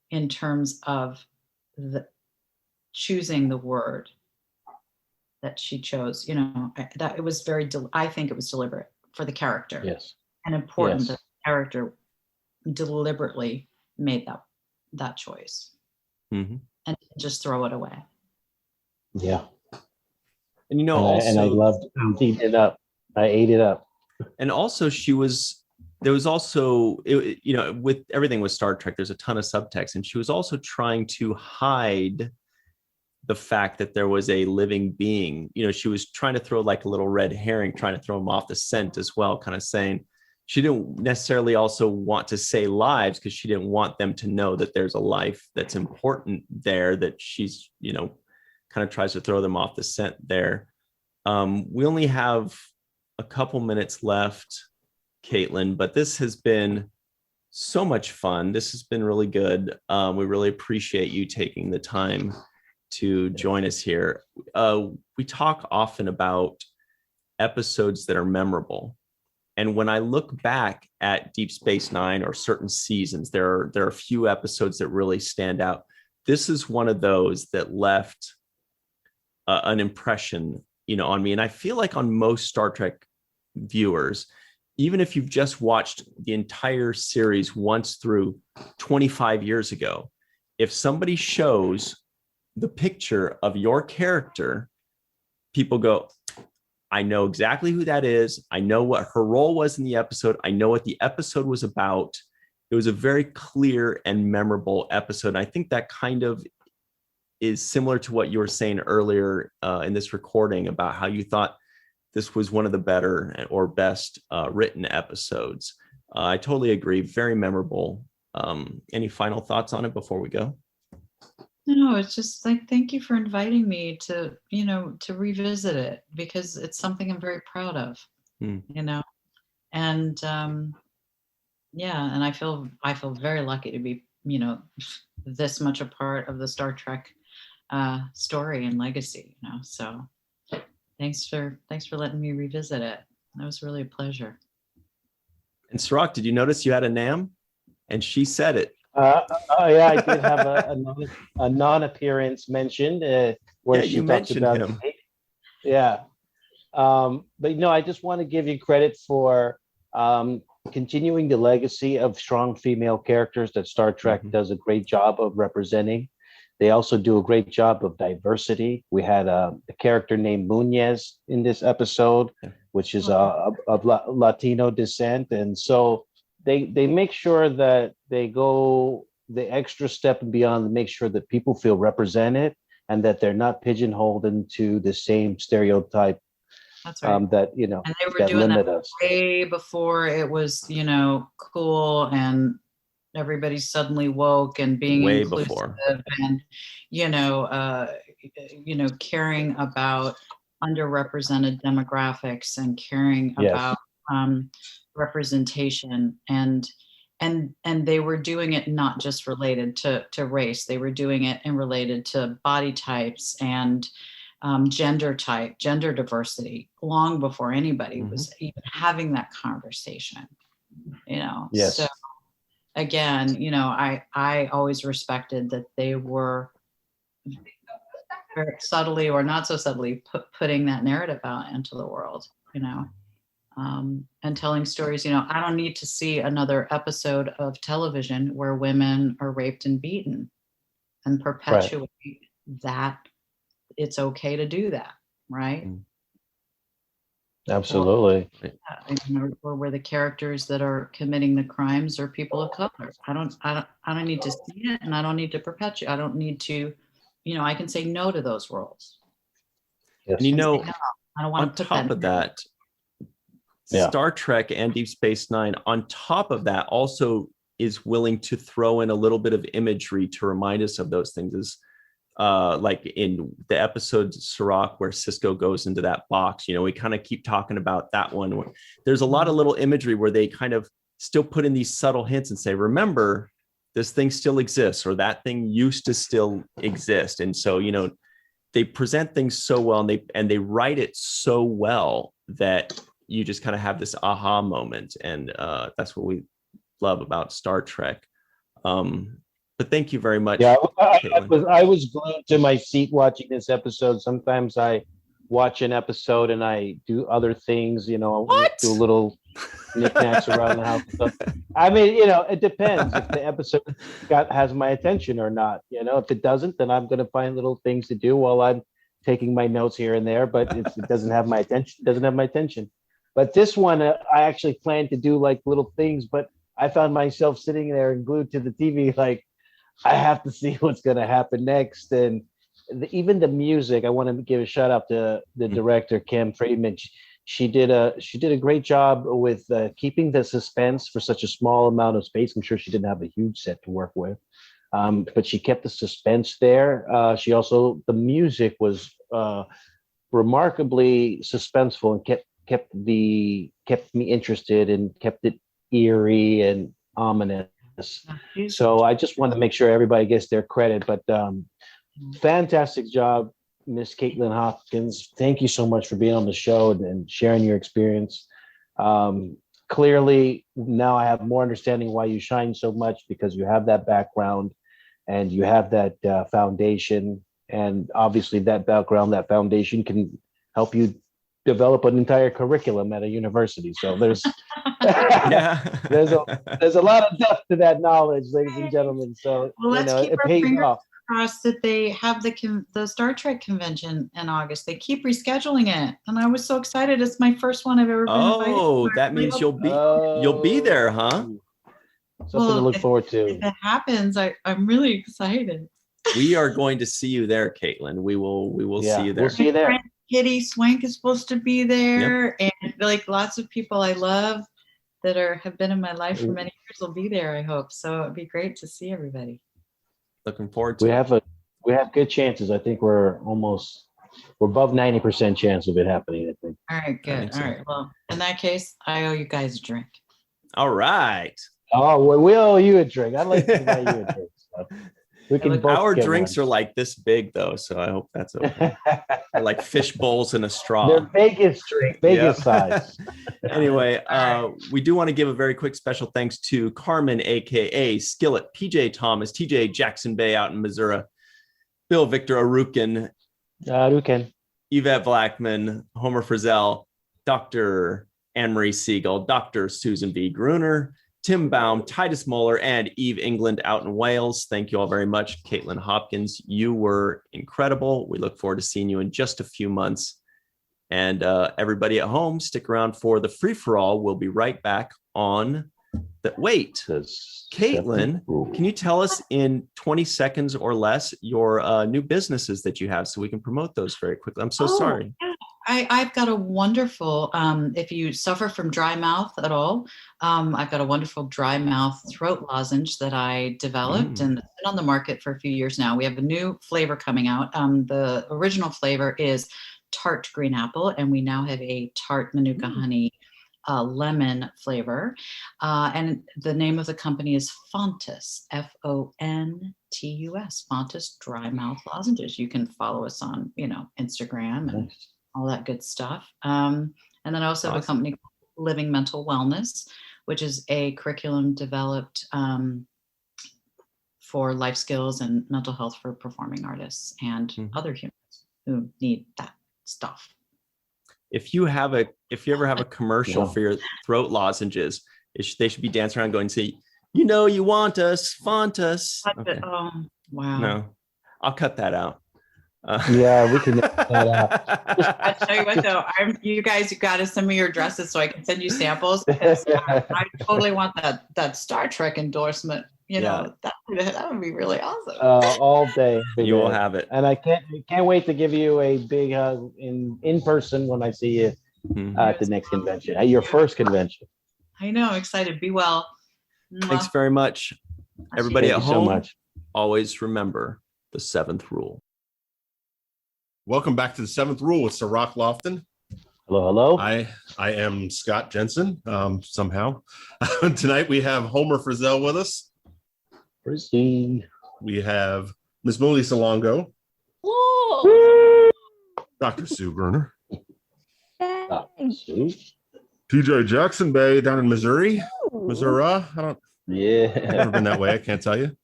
in terms of choosing the word that she chose. That it was I think it was deliberate for the character. Yes. And important that the character deliberately made that choice. Mm-hmm. And just throw it away. Yeah. And I loved eating it up. I ate it up. And also there was also, with everything with Star Trek, there's a ton of subtext, and she was also trying to hide the fact that there was a living being. She was trying to throw like a little red herring, trying to throw him off the scent as well, kind of saying she didn't necessarily also want to say lives, because she didn't want them to know that there's a life that's important there, that she's, kind of tries to throw them off the scent there. We only have a couple minutes left, Kaitlin, but this has been so much fun. This has been really good. We really appreciate you taking the time to join us here. We talk often about episodes that are memorable. And when I look back at Deep Space Nine or certain seasons, there are a few episodes that really stand out. This is one of those that left an impression, on me. And I feel like on most Star Trek viewers, even if you've just watched the entire series once through 25 years ago, if somebody shows the picture of your character, people go, I know exactly who that is. I know what her role was in the episode. I know what the episode was about. It was a very clear and memorable episode. And I think that kind of is similar to what you were saying earlier in this recording about how you thought this was one of the better or best written episodes. I totally agree. Very memorable. Any final thoughts on it before we go? No, it's just like, thank you for inviting me to revisit it, because it's something I'm very proud of, and and I feel very lucky to be, this much a part of the Star Trek story and legacy, so thanks for letting me revisit it. That was really a pleasure. And Cirroc, did you notice you had a NAM? And she said it. Yeah, I did have a non-appearance mentioned where she talked about him. Yeah, but I just want to give you credit for continuing the legacy of strong female characters that Star Trek does a great job of representing. They also do a great job of diversity. We had a character named Munez in this episode, which is of Latino descent, and so they make sure that they go the extra step and beyond to make sure that people feel represented and that they're not pigeonholed into the same stereotype. That's right. And they were doing that way before it was, cool and everybody suddenly woke and being way inclusive before. And caring about underrepresented demographics and caring about representation, and they were doing it not just related to race. They were doing it and related to body types and gender diversity long before anybody was even having that conversation. Yes. So again, I always respected that they were very subtly or not so subtly putting that narrative out into the world, and telling stories. I don't need to see another episode of television where women are raped and beaten and perpetuate that it's okay to do that, right? Absolutely. Or where the characters that are committing the crimes are people of color. I don't need to see it, and I don't need to perpetuate. I don't need to, I can say no to those roles. Yes. And no, I don't want on to put top that of that, Star Trek and Deep Space Nine, on top of that, also is willing to throw in a little bit of imagery to remind us of those things. Is like in the episode Cirroc where Sisko goes into that box, we kind of keep talking about that one. There's a lot of little imagery where they kind of still put in these subtle hints and say, remember, this thing still exists, or that thing used to still exist. And so, they present things so well, and they write it so well that you just kind of have this aha moment. And that's what we love about Star Trek. But thank you very much. Yeah, I was glued to my seat watching this episode. Sometimes I watch an episode and I do other things, do a little knickknacks around the house. So, I mean, it depends if the episode has my attention or not. If it doesn't, then I'm going to find little things to do while I'm taking my notes here and there. But if it doesn't have my attention, But this one, I actually planned to do like little things, but I found myself sitting there and glued to the TV, like, I have to see what's going to happen next. And even the music, I want to give a shout out to the director, Kim Friedman. She did a great job with keeping the suspense for such a small amount of space. I'm sure she didn't have a huge set to work with, but she kept the suspense there. The music was remarkably suspenseful and kept me interested and kept it eerie and ominous. So I just want to make sure everybody gets their credit. But fantastic job, Miss Kaitlin Hopkins. Thank you so much for being on the show and sharing your experience. Clearly, now I have more understanding why you shine so much, because you have that background and you have that foundation. And obviously that background, that foundation can help you develop an entire curriculum at a university. So there's there's a lot of depth to that knowledge, ladies and gentlemen. So let's keep it our pays fingers off. crossed that they have the Star Trek convention in August. They keep rescheduling it, and I was so excited. It's my first one I've ever been invited to. Oh, that means you'll be there, huh? Something to look forward to. If it happens, I'm really excited. We are going to see you there, Kaitlin. We will see you there. We'll see you there. Kitty Swank is supposed to be there, and like lots of people I love that have been in my life for many years will be there, I hope. So it'd be great to see everybody. Looking forward to it. We have good chances. I think we're above 90% chance of it happening, I think. All right, good. All right. Well, in that case, I owe you guys a drink. All right. Oh, well, we owe you a drink. I'd like to buy you a drink. So we can both our get drinks one. are like this big though, so I hope that's okay. They're like fish bowls in a straw. They're biggest size. Anyway, we do want to give a very quick special thanks to Carmen, aka Skillet, PJ Tomas, TJ Jackson-Bey out in Missouri, Bill Victor Arucan, Yvette Blackmon, Homer Frizzell, Dr. Marie Segal, Dr. Susan V. Gruner, Tim Baum, Titus Mohler, and Eve England out in Wales. Thank you all very much. Kaitlin Hopkins, you were incredible. We look forward to seeing you in just a few months. And everybody at home, stick around for the free-for-all. We'll be right back on the... Wait, Kaitlin, can you tell us in 20 seconds or less your new businesses that you have so we can promote those very quickly? I'm so sorry. Yeah. I've got a wonderful, if you suffer from dry mouth at all, I've got a wonderful dry mouth throat lozenge that I developed and it's been on the market for a few years now. We have a new flavor coming out. The original flavor is tart green apple, and we now have a tart manuka honey lemon flavor. And the name of the company is Fontus, Fontus, Fontus Dry Mouth Lozenges. You can follow us on, Instagram and all that good stuff. And then I also have a company called Living Mental Wellness, which is a curriculum developed for life skills and mental health for performing artists and other humans who need that stuff. If you ever have a commercial for your throat lozenges, they should be dancing around going, say, you want us, Fontus. Okay. Oh, wow. No, I'll cut that out. Yeah, we can cut that out. I tell you what, though, you guys got to send me your addresses so I can send you samples. Because I totally want that Star Trek endorsement. That would be really awesome. All day. You will have it, and I can't wait to give you a big hug in person when I see you at the next convention, at your first convention. I know, excited. Be well. Thanks very much. Everybody Thank at you so home, much. always remember the seventh rule. Welcome back to the seventh rule with Cirroc Lofton. Hello, hello. I am Scott Jensen. Somehow tonight we have Homer Frizzell with us. Proceed. We have Miss Marie Segal, Dr. Sue Gruner, TJ Jackson-Bey down in Missouri. I don't. Yeah. Never been that way. I can't tell you.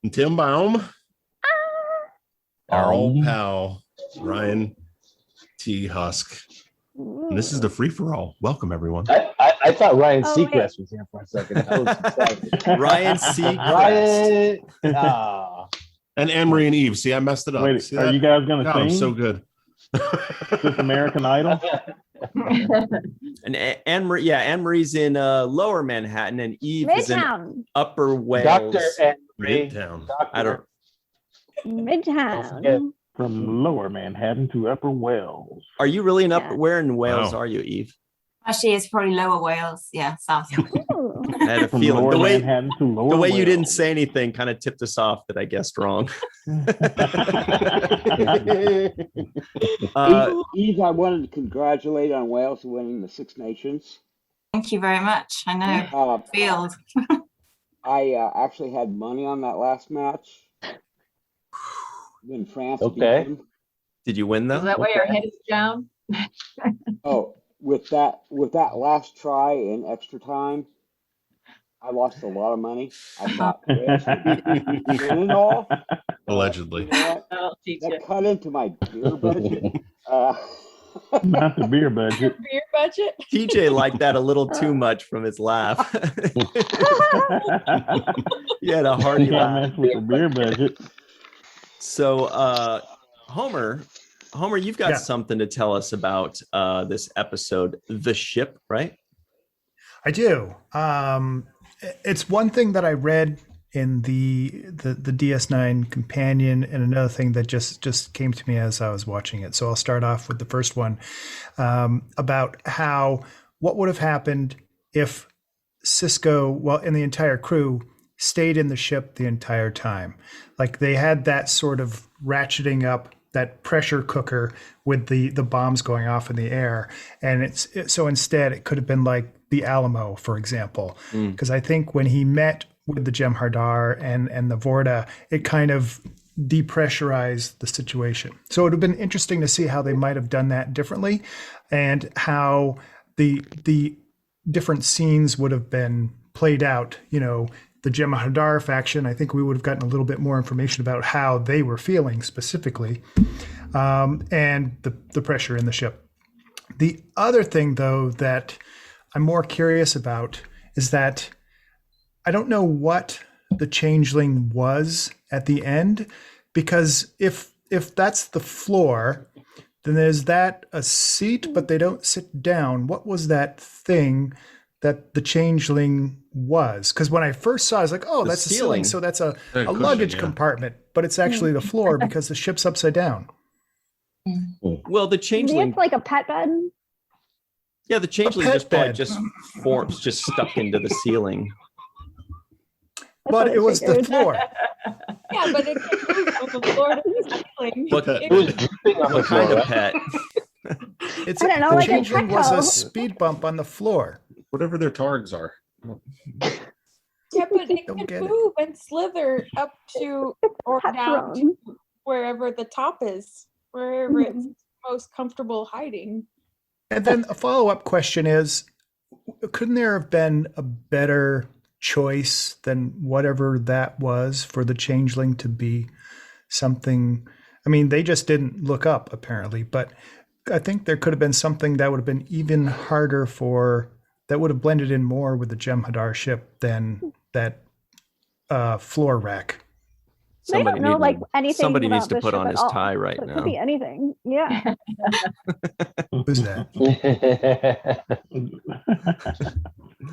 And Tim Baum. Our old pal, Ryan T. Husk. And this is the free-for-all. Welcome, everyone. I thought Ryan Seacrest was here for a second. I was excited. Ryan Seacrest. Ryan. And Anne-Marie and Eve. See, I messed it up. Wait, See are that? you guys going to God, I'm sing? so good. This American Idol? And Anne-Marie, Anne-Marie's in Lower Manhattan, and Eve is in Midtown. Upper Wales. Dr. Anne-Marie. Midtown. I don't. Midtown. From Lower Manhattan to Upper Wales. Are you really in Upper? Yeah. Where in Wales Wow. are you, Eve? Actually, it's probably Lower Wales. Yeah, South. Ooh. I had a From feeling Lower the way Manhattan to Lower the way you didn't Wales. say anything kind of tipped us off that I guessed wrong. Eve, I wanted to congratulate on Wales winning the Six Nations. Thank you very much. I know. Field. I actually had money on that last match when France beat Okay. them. Did you win Is though? that why your head is down? Oh, with that last try in extra time, I lost a lot of money. I thought Wales would win and all. Allegedly. You know what? I'll teach you. That cut into my beer budget. Not the beer budget. Beer budget? TJ liked that a little too much from his laugh. He had a hearty You can't laugh. mess with the beer budget. So, Homer, you've got Yeah. something to tell us about this episode, The Ship, right? I do. It's one thing that I read in the DS9 companion, and another thing that just came to me as I was watching it. So I'll start off with the first one about what would have happened if Sisko, and the entire crew stayed in the ship the entire time. Like they had that sort of ratcheting up, that pressure cooker with the bombs going off in the air. And so instead it could have been like the Alamo, for example, because I think when he met with the Jem'Hadar and the Vorta, it kind of depressurized the situation. So it would have been interesting to see how they might have done that differently, and how the different scenes would have been played out. You know, the Jem'Hadar faction, I think we would have gotten a little bit more information about how they were feeling specifically, and the pressure in the ship. The other thing, though, that I'm more curious about is that I don't know what the changeling was at the end, because if that's the floor, then there's that a seat, but they don't sit down. What was that thing that the changeling was? Because when I first saw it, I was like, oh, The that's a ceiling. ceiling. So that's a Cushion, luggage yeah. compartment, but it's actually the floor because the ship's upside down. Well, the Maybe changeling, it's like a pet bed. the changeling pet just probably bed. just stuck into the ceiling. That's But what I it was the figured. floor. Yeah, but it can move from the floor to the ceiling. What- It It was was- dripping on the What kind floor, of right? pet? It's I don't know, the like a changeling was a gecko. speed bump on the floor. Whatever their targs are. Yeah, but it Don't can get it. move and slither up to or Pet down throne. to wherever the top is, wherever it's Mhm. most comfortable hiding. And then a follow-up question is, couldn't there have been a better choice than whatever that was for the changeling to be something? I mean, they just didn't look up apparently, but I think there could have been something that would have been even harder that would have blended in more with the Jem'Hadar ship than that floor rack. They don't know like anything. Somebody needs about to the put ship on at his all. tie right So it now. could be anything. Yeah. Who's that?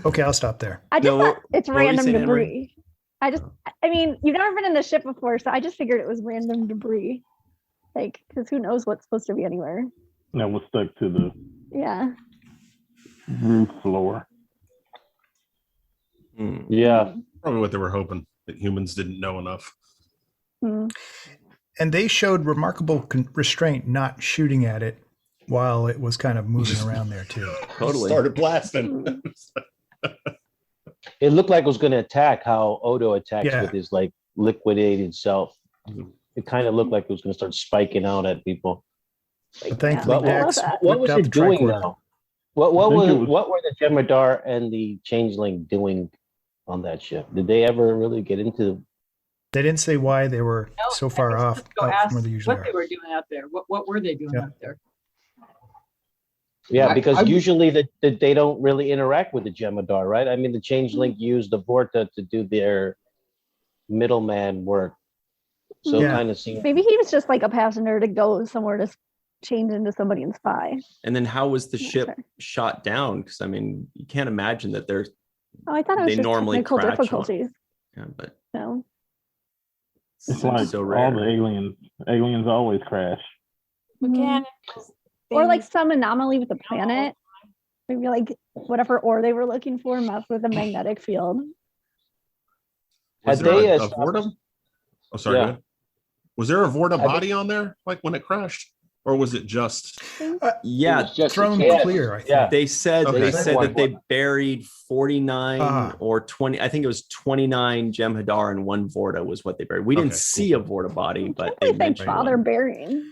Okay, I'll stop there. I just No, thought it's what were you random saying, Anne-Marie? debris. I mean, you've never been in the ship before, so I just figured it was random debris. Like, because who knows what's supposed to be anywhere. That was stuck to the Yeah. roof floor. Yeah. Probably what they were hoping, that humans didn't know enough. Mm. And they showed remarkable restraint not shooting at it while it was kind of moving around there too. Totally. Started blasting. It looked like it was going to attack how Odo attacks Yeah. with his like liquidated self. It kind of looked like it was going to start spiking out at people. But thankfully, But Dax what was whipped out it the doing tricorder. now? What were the Jemadar and the Changeling doing on that ship? Did they ever really get into? They didn't say why they were No, so far I off was gonna go out ask from where they usually what are. they were doing out there. What were they doing Yeah. out there? Yeah, because usually they don't really interact with the Jemadar, right? I mean, the Changeling used the Vorta to do their middleman work. So Yeah. it kind of seems. Maybe he was just like a passenger to go somewhere to change into somebody and spy. And then how was the Not ship sure. shot down? Because I mean, you can't imagine that they're Oh, I thought it was They just normally technical crash a lot. difficulties. yeah, but No. It's like so all rare. the aliens. Aliens always crash. Mechanical Or like things. some anomaly with the planet. Maybe like whatever ore they were looking for messed with the magnetic field. Was Had there they a established- Vorta? Oh, sorry. Yeah. go ahead. Was there a Vorta Had they- body on there, like when it crashed, or was it just? yeah, It's just a Thrown change. clear, I think. Yeah. they said Okay. they They said said that they one. buried 49 Ah. or 20. I think it was 29 Jem'Hadar and one Vorta was what they buried. We didn't Okay, see a Vorta body, but they Like they mentioned bother one. burying.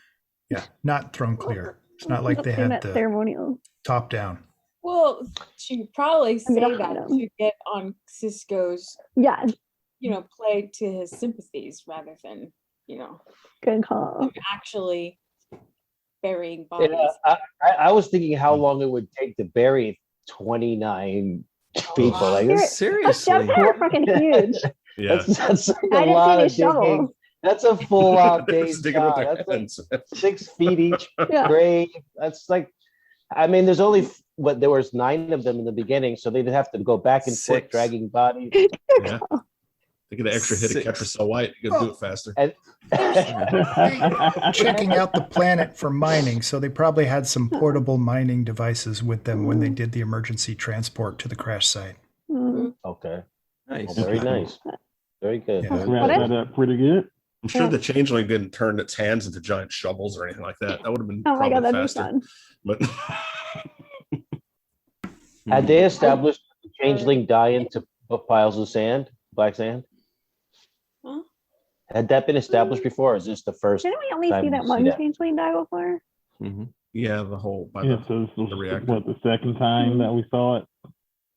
Yeah, not thrown clear. It's not like they Seen had that the ceremonial. top down. Well, she probably say gonna that hide 'em. to get on Sisko's, Yeah, play to his sympathies rather than, good call. him actually burying bodies. Yeah, I was thinking how long it would take to bury 29 people. wow. Like Those Seriously. ships are freaking huge. Yeah. that's like I a didn't see lot any of digging. shovels. That's a full out day's Sticking with job. their That's like hands. 6 feet each Yeah. grave. That's like, I mean, there's only there was 9 of them in the beginning, so they'd have to go back and forth 6. dragging bodies. Yeah. They get an extra hit of 6. catcher so white. You gotta do it faster. And Checking out the planet for mining, so they probably had some portable mining devices with them when they did the emergency transport to the crash site. Mm. okay, Nice. well, very nice, very good. Yeah. very Wrap good. that up pretty good. I'm sure the changeling didn't turn its hands into giant shovels or anything like that. That would have been Oh my god, probably that'd be faster. fun. But Had they established the changeling die into piles of sand, black sand? Huh? Had that been established before, or is this the first? Didn't we only time see you that see one that. changeling die before? Mhm. yeah, the whole by Yeah, the, so this was the reactor. what, the second time that we saw it.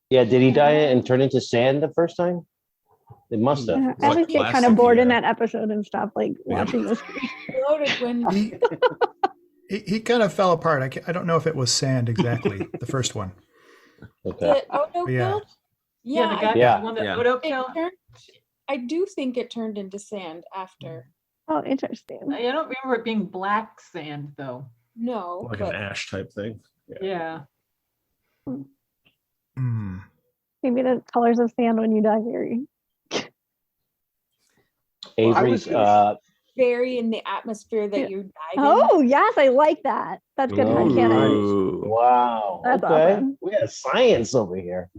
Yeah, did he die and turn into sand the first time? It must have. Yeah, It's I like always get kind plastic, of bored in yeah. that episode and stop like Yeah. watching the screen. Loaded when He kind of fell apart. I don't know if it was sand exactly, the first one. Okay. the Odo Yeah. killed. Yeah, the I guy, Yeah. the one that Yeah. Odo It killed. I do think it turned into sand after. Oh, interesting. I don't remember it being black sand though. No, like but an ash type thing. Yeah. Hmm. Maybe the colors of sand when you die very. Avery's very in the atmosphere that you died in. Oh yes, I like that. That's good Ooh. headcanon. Ooh. wow. That's okay. awesome. We got science over here.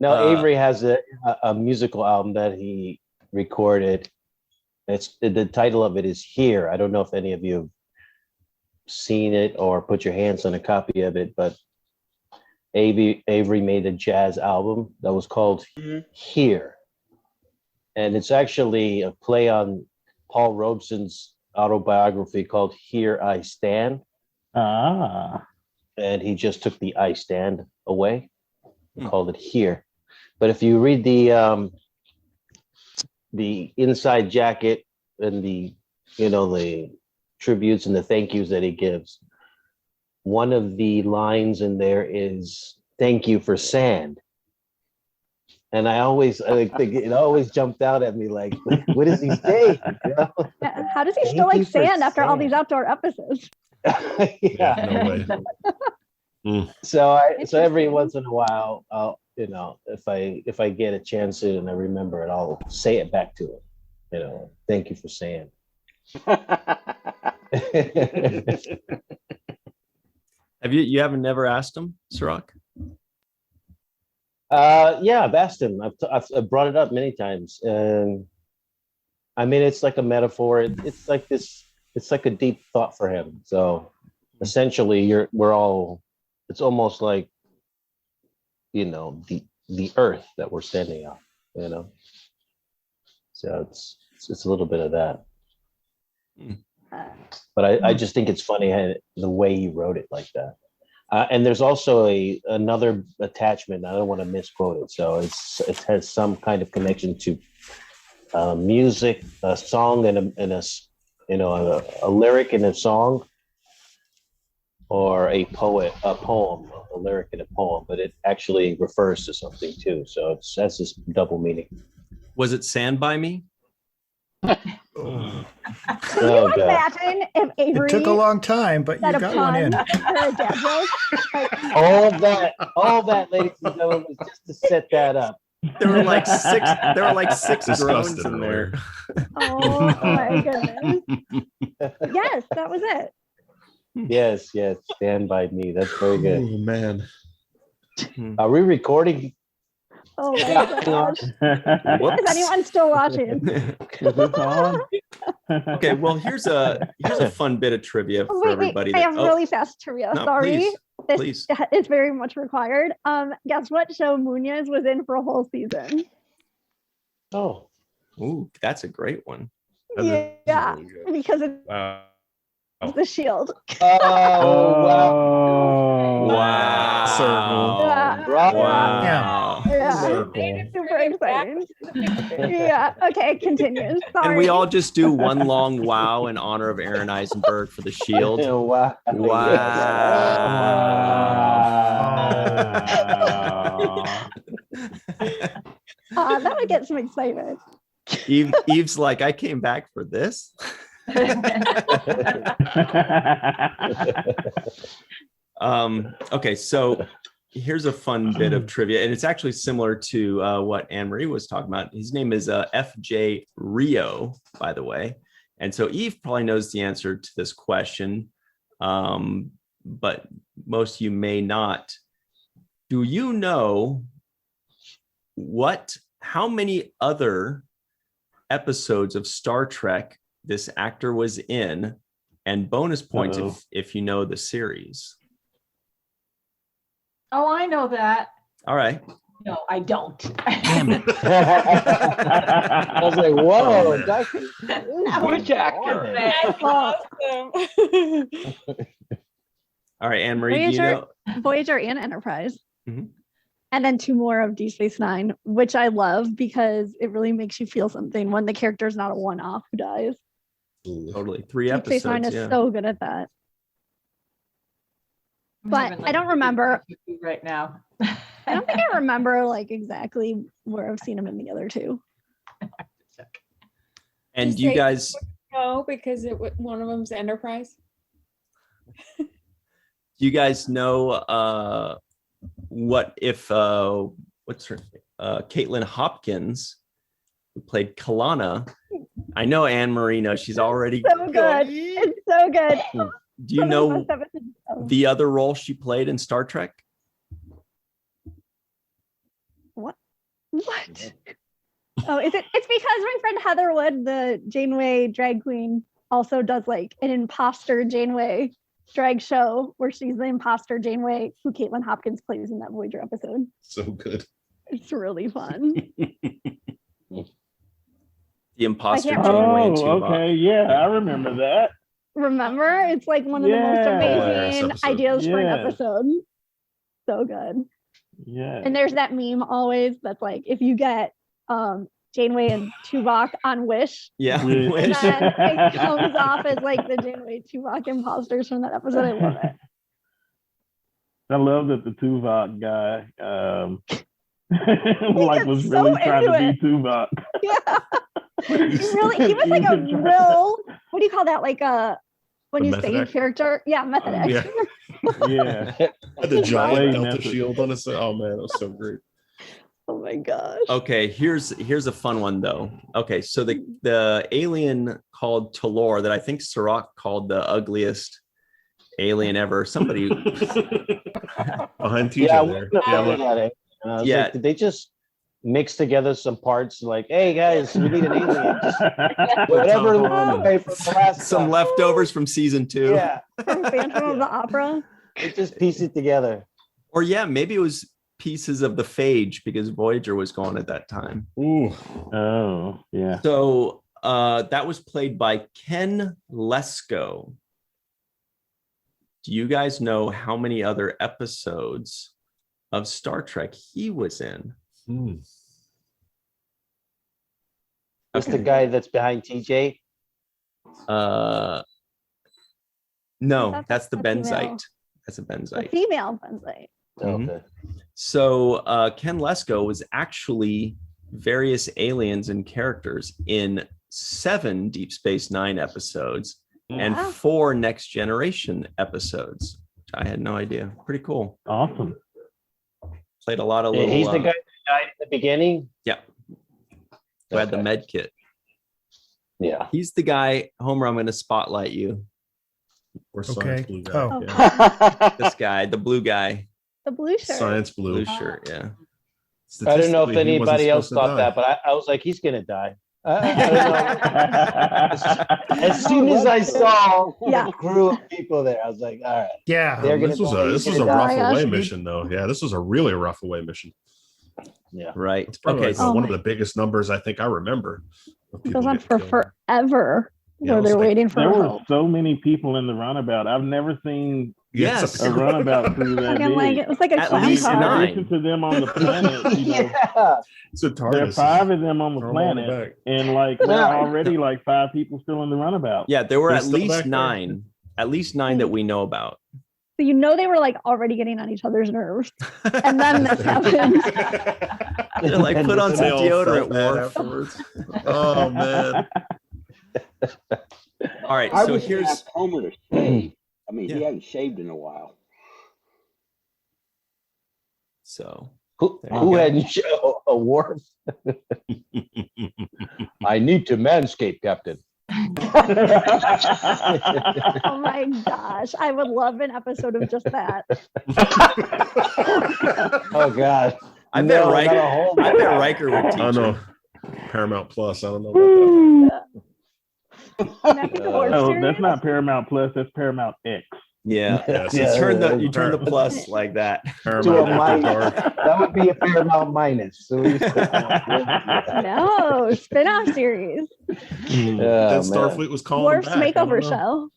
Now Avery has a musical album that he recorded. It's the title of it is Here. I don't know if any of you have seen it or put your hands on a copy of it, but Avery made a jazz album that was called Here. And it's actually a play on Paul Robeson's autobiography called Here I Stand. Ah, And he just took the I stand away and called it Here. But if you read the inside jacket and the tributes and the thank yous that he gives, one of the lines in there is "Thank you for sand." And I think it always jumped out at me like, what does he say? You know? Yeah, how does he Thank still like you for sand after all sand. these outdoor episodes? Yeah. No way. So every once in a while, I'll, if I get a chance to and I remember it, I'll say it back to him. Thank you for saying. You haven't never asked him, Cirroc? Yeah, I've asked him. I've brought it up many times, and I mean, it's like a metaphor. It's like this. It's like a deep thought for him. So essentially, it's almost like, the earth that we're standing on. So it's a little bit of that. But I just think it's funny the way he wrote it like that. And there's also another attachment. I don't want to misquote it. So it has some kind of connection to music, a song, and a lyric in a song, or a poem, a lyric in a poem. But it actually refers to something too. So it has this double meaning. Was it "Stand by Me"? Can you imagine if Avery It took a long time, but you said a got one in. pun or a dad joke? Like, All that, ladies and gentlemen, was just to set that up. There were like six. There were like six Disgusted groans in there. oh my goodness. Yes, that was it. Yes, Stand By Me. That's very good. Oh man. Are we recording? Oh my gosh. Is anyone still watching? Is this on? Okay, well here's a fun bit of trivia for Wait, everybody. I have really fast trivia. No, Sorry. please. This is very much required. Guess what show Munoz was in for a whole season? Oh. Ooh, that's a great one. Yeah, because it's Wow. The Shield. Oh, Wow. Yeah. Wow. Yeah. Circle. Super exciting. Yeah. Okay, continue. Sorry. And we all just do one long wow in honor of Aaron Eisenberg for The Shield. Wow. That would get some excitement. Eve's like, I came back for this. Okay, so here's a fun bit of trivia, and it's actually similar to what Anne-Marie was talking about. His name is FJ Rio, by the way. And so Eve probably knows the answer to this question, but most of you may not. Do you know how many other episodes of Star Trek this actor was in? And bonus points if you know the series. Oh, I know that. All right. No, I don't. Damn it. I was like, whoa, Which actor? That's awesome. All right, Anne-Marie, do you know? Voyager and Enterprise. Mhm. And then 2 more of Deep Space Nine, which I love because it really makes you feel something when the character's not a one-off who dies. Totally. 3 Deep Space Nine episodes. is Yeah. so good at that. But I don't remember right now. I don't think I remember like exactly where I've seen him in the other 2. And Just do you say guys No, because one of them's Enterprise. do you guys know what if what's her Kaitlin Hopkins, who played Kilana? I know Anne-Marie knows. She's already So good. It's so good. Do you know the other role she played in Star Trek? What? Oh, is it? It's because my friend Heather Wood, the Janeway drag queen, also does like an imposter Janeway drag show where she's the imposter Janeway, who Kaitlin Hopkins plays in that Voyager episode. So good. It's really fun. The imposter I can't Janeway and Oh, Tuvok. okay. Yeah, I remember that. Remember? It's like one of the most Yeah. amazing Episode. ideas for an Yeah. episode. So good. Yeah. And there's that meme always that's like, if you get Janeway and Tuvok on Wish, Yeah. Yeah. Wish. then it comes off as like the Janeway Tuvok imposters from that episode. I love it. I love that the Tuvok guy like was so really trying to into be Tuvok. Yeah. He was like a real, what do you call that? Like when A you method say a actor? character. Yeah, method actor. Yeah. Yeah. Had the giant Way Delta method. shield on his. Oh man, that was so great. Oh my gosh. Okay, here's a fun one though. Okay, so the alien called Talor that I think Cirroc called the ugliest alien ever. Somebody Behind TJ Yeah, there. we're Yeah, looking at it. And I was like, did they just mix together some parts? Like, hey guys, we need an alien. Just whatever. Some leftovers from season 2. Yeah. From Phantom of the Opera. They just piece it together. Or maybe it was pieces of the phage because Voyager was gone at that time. Ooh. Oh, yeah. So that was played by Ken Lesko. Do you guys know how many other episodes of Star Trek he was in? That's the guy that's behind TJ? No, that's the female. Benzite. That's a The Benzite. female Benzite. Okay. So Ken Lesko was actually various aliens and characters in 7 Deep Space Nine episodes and 4 Next Generation episodes. I had no idea. Pretty cool. Awesome. Played a lot of little. He's the guy that died at the beginning? Yeah. Who had the med kit. Yeah. He's the guy, Homer, I'm going to spotlight you. Or Okay. Science Blue guy. Oh. Yeah. This guy, the blue guy. The blue shirt. Science Blue. Blue shirt, yeah. I don't know if Statistically, he wasn't anybody else supposed to thought die. that, but I was like, he's going to die. I don't know. As soon as I saw the crew of people there, I was like, all right. Yeah. They're gonna This was die. a He's rough gonna die. away mission, though. Yeah, this was a really rough away mission. Yeah. Right. It's probably Okay. like one of the biggest numbers I think I remember. of It people goes on getting for killed. forever. Yeah, where it was they're like- waiting for There were help. so many people in the runabout. I've never seen Yes. a runabout through that Fucking like big. it was like a At clown least car. 9. In addition to them on the planet, you know, Yeah. It's a there are TARDIS. 5 of them on the Throw 'em on the planet, back. and like there Yeah. are already like 5 people still in the runabout. Yeah, there were They're at still least back there. 9. At least 9 that we know about. So you know they were like already getting on each other's nerves. And then this happened. They're like, put on And some they all deodorant, felt bad Worf. afterwards. Oh man. All right, I so was here's asked Homer to shave. I mean, Yeah. he hadn't shaved in a while. so Who There you go. hadn't show a Worf? I need to manscape, Captain. Oh my gosh. I would love an episode of just that. Oh God. I bet No, Riker. not a whole- I bet Riker would teach I know. him. Paramount Plus. I don't know about And that's the worst No, series. that's not Paramount Plus. That's Paramount X. Yeah. that. You Yeah, turn the plus like that. To a Paramount After minus. Dark. That would be a Paramount minus. So we- No, spin-off series. Oh, Then man. Starfleet was calling Worf's him back. I don't makeover know. show.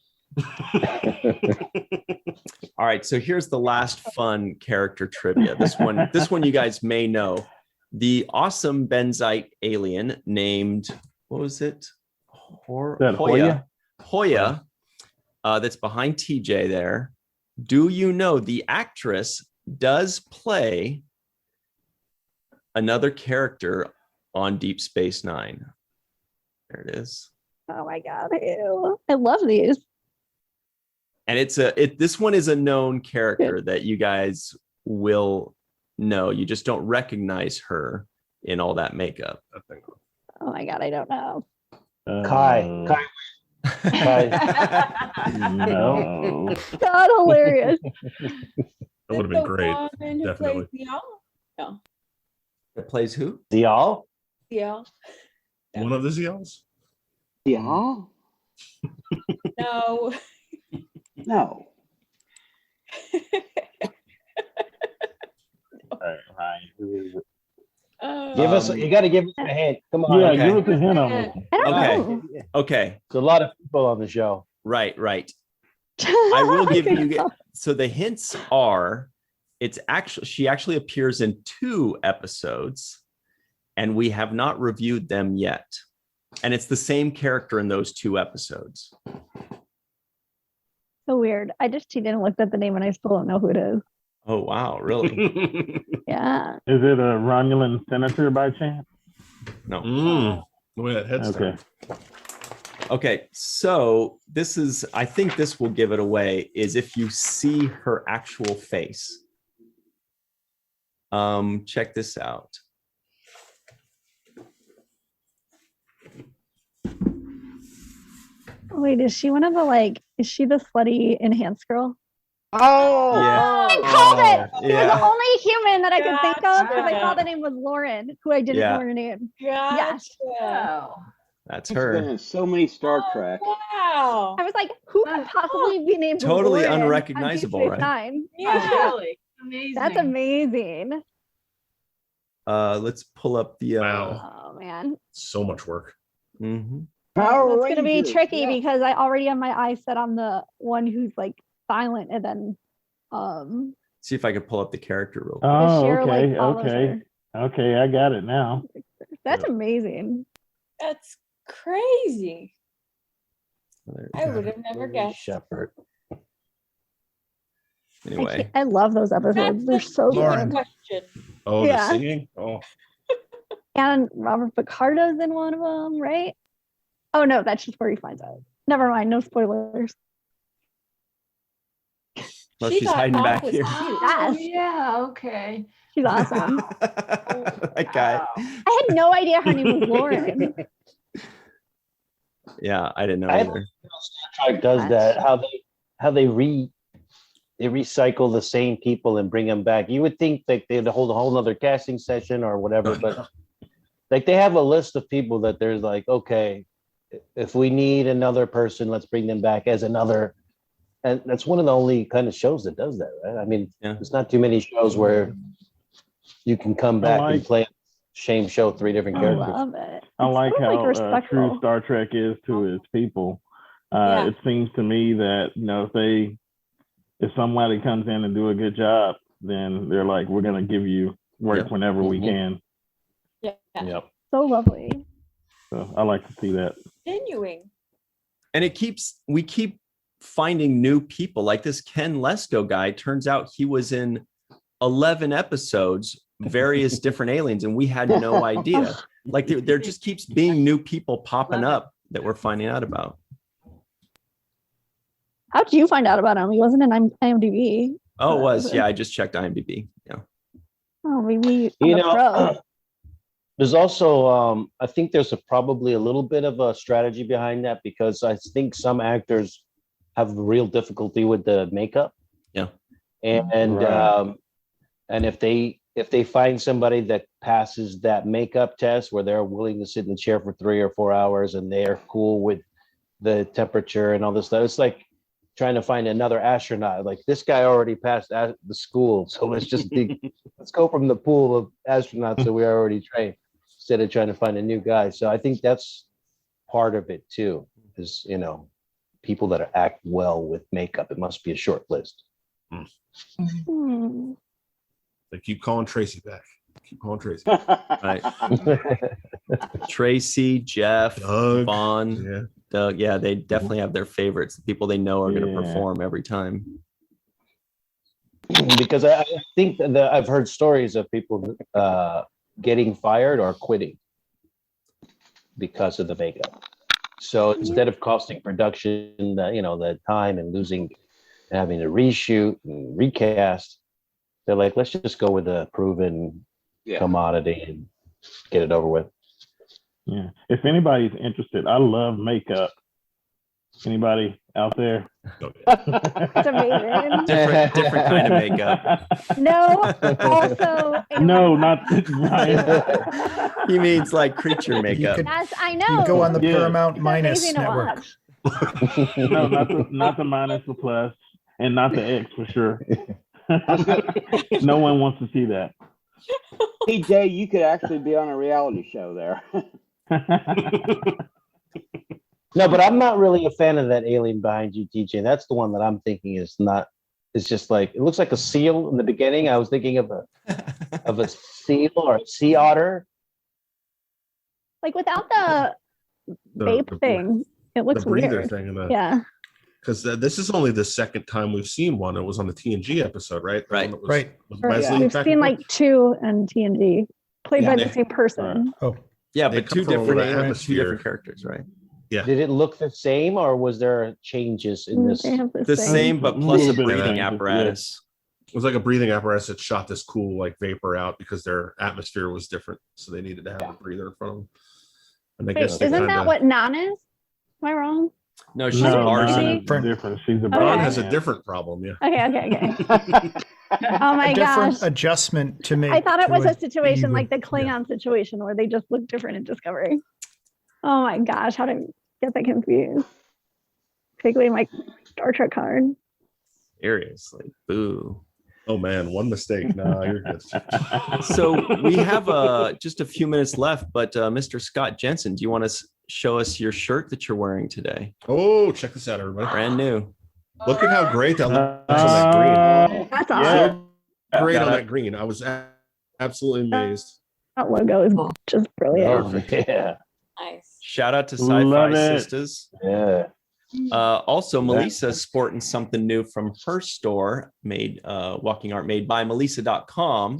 All right, so here's the last fun character trivia. This one you guys may know. The awesome Benzite alien named, what was it? that Hoya? Hoya, that's behind TJ there. Do you know the actress does play another character on Deep Space Nine? There it is. Oh my God. Ew. I love these. And this one is a known character that you guys will know. You just don't recognize her in all that makeup. Oh my God. I don't know. Kai. No. God, hilarious. That would have been great. Definitely. No. It plays who? Dial? Yeah. One of the Zeals? Yeah? No. No. All right, Ryan, who is it? Give us. You got to give us a hint. Come on. Yeah, okay. give us a hint on it. I don't Okay. know. Okay. There's a lot of people on the show. Right. I will give Okay. you. So the hints are, she actually appears in 2 episodes, and we have not reviewed them yet. And it's the same character in those 2 episodes. So weird. I just cheated and looked at the name and I still don't know who it is. Oh wow, really? Yeah. Is it a Romulan senator by chance? No. The way that head's Okay. Okay, so I think this will give it away, is if you see her actual face. Check this out. Wait, is she one of the is she the slutty enhanced girl? Oh, Yeah. I called it. He was yeah. the only human that I could think of because I Gotcha. thought the name was Lauren, who I didn't Yeah. know her name. Gotcha. Oh. That's She's been her. in so many Star Trek. Wow. I was like, who could possibly be named Totally Lauren on unrecognizable, Deep right? Space Nine? Yeah. Really? Amazing. That's amazing. Let's pull up the Wow. Oh man. So much work. mhm. Power That's gonna be Rangers, tricky yeah. because I already have my eyes set on the one who's like silent and then See if I can pull up the character real quick. Oh, Cher, like, okay, follows okay, okay. I got it now. that's Yeah. amazing. That's crazy. There I we would go. have never guessed. Shepherd. Anyway, I love those episodes. They're so Lauren. good. Question. Oh, the Yeah. singing. Oh, And Robert Picardo's in one of them, right? Oh no, that's just where he finds out. Never mind, no spoilers. well, She she's got hiding off back with here. Oh, yeah, okay. She's awesome. Okay. I had no idea her name was Lauren. Yeah, I didn't know I- either. Star Trek does that. How they recycle the same people and bring them back. You would think that they'd hold a whole other casting session or whatever, but like they have a list of people that there's like, okay, if we need another person, let's bring them back as another. And that's one of the only kind of shows that does that, right? I mean, Yeah. there's not too many shows where you can come back and like- play same show, 3 different I characters. love it. I It's like so, how true respectful. Star Trek is to its people. Yeah. It seems to me that if somebody comes in and do a good job, then they're like, we're gonna give you work Yep. whenever we Mhm. can. Yeah. Yep. So lovely. So I like to see that. Continuing. And we keep finding new people. Like this Ken Lesko guy, turns out he was in 11 episodes, various different aliens, and we had no idea. Like there just keeps being new people popping up that we're finding out about. How'd you find out about him? He wasn't in IMDb. Oh, it was. Yeah, I just checked IMDb. Yeah. Oh, maybe You I'm a pro. know, there's also I think there's probably a little bit of a strategy behind that because I think some actors have real difficulty with the makeup. Yeah. And Right. and if they find somebody that passes that makeup test where they're willing to sit in the chair for 3 or 4 hours and they're cool with the temperature and all this stuff, it's like trying to find another astronaut. Like this guy already passed the school, so let's go from the pool of astronauts that we already trained instead of trying to find a new guy. So I think that's part of it too. Is people that act well with makeup. It must be a short list. Hmm. they keep calling Tracy back. Keep calling Tracy. Right. Tracy, Jeff, Doug. Vaughn, Yeah. Doug. Yeah, they definitely have their favorites. The people they know are going to Yeah. perform every time. Because I think that I've heard stories of people getting fired or quitting because of the makeup. So instead of costing production, the time and having to reshoot and recast, they're like, let's just go with a proven commodity and get it over with. Yeah. If anybody's interested, I love makeup. Anybody out there? It's amazing. Different kind of makeup. No, also. No, not Ryan. He means like creature makeup. Yes, I You know. go on the Paramount It's Minus amazing to network. watch. No, not the minus, the plus, and not the X for sure. No one wants to see that. TJ, you could actually be on a reality show there. No, but I'm not really a fan of that alien behind you, TJ. That's the one that I'm thinking is not. It's just like it looks like a seal in the beginning. I was thinking of a seal or a sea otter. Like without the vape thing, it looks the breather weird. thing. Yeah. Because this is only the second time we've seen one. It was on the TNG episode, right? The Right. one that was- Right. was Or, Wesley we've back seen and like forth. 2 in TNG, played Yeah, by they- the same person. Oh, Yeah, They but come two from over different the aliens, two atmosphere. different characters, right? Did it look the same, or was there changes in this? They have The same, but plus a Little bit breathing changes, yeah. apparatus. It was like a breathing apparatus that shot this cool like vapor out because their atmosphere was different, so they needed to have a breather in front of them. And I Wait, guess they isn't that kinda- what Nan is? Am I wrong? No, she's No, a Barzan. different. She's a Ron Okay. has a different problem. Yeah. Okay. Oh my a different gosh. adjustment to make. I thought it to was a situation evil. like the Klingon situation where they just look different in Discovery. Oh my gosh, how did I get that confused? Take away my Star Trek card. Seriously, boo. Oh man, one mistake. No, you're good. So we have just a few minutes left, but Mr. Scott Jensen, do you want to show us your shirt that you're wearing today? Oh, check this out, everybody. Brand new. Look at how great that looks on that green. That's Yeah. awesome. Great on that green. I was absolutely amazed. That logo is just brilliant. Oh, yeah. Nice. Shout out to Love Sci-Fi it. Sisters. Yeah. Also, Melissa's sporting something new from her store, walking art made by Melissa.com.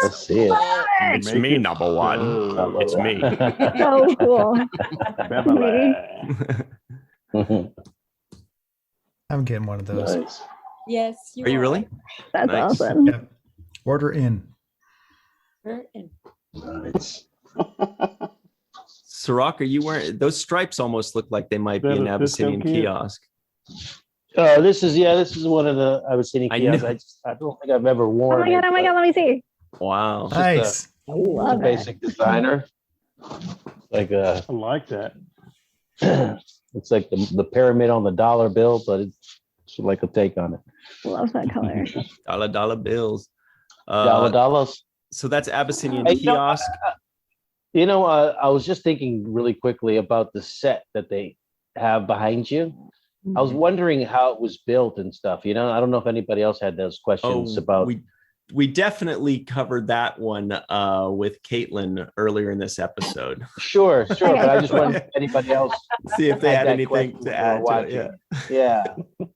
Let's see it. It's me, number one. It's me. So cool. I'm getting one of those. Nice. Yes. Are you really? That's Nice. awesome. Yep. Order in. Nice. Cirroc, are you wearing those stripes? Almost look like they might be Is an that a Abyssinian Sisko kid? kiosk. This is one of the I was seeing I kiosks. know. I don't think I've ever Oh worn my god, it, oh my god, let me see. Wow. Nice. I but it's a love it. basic designer. Like I like that. it's like the pyramid on the dollar bill, but it's like a take on it. Love that color. Dollar bills. Dollars. So that's Abyssinian Hey, you know, kiosk. I was just thinking really quickly about the set that they have behind you. I was wondering how it was built and stuff. I don't know if anybody else had those questions about. We definitely covered that one with Kaitlin earlier in this episode. Sure. But I just wondered if anybody else See if they had that anything question to while add to it. watching. Yeah. Yeah.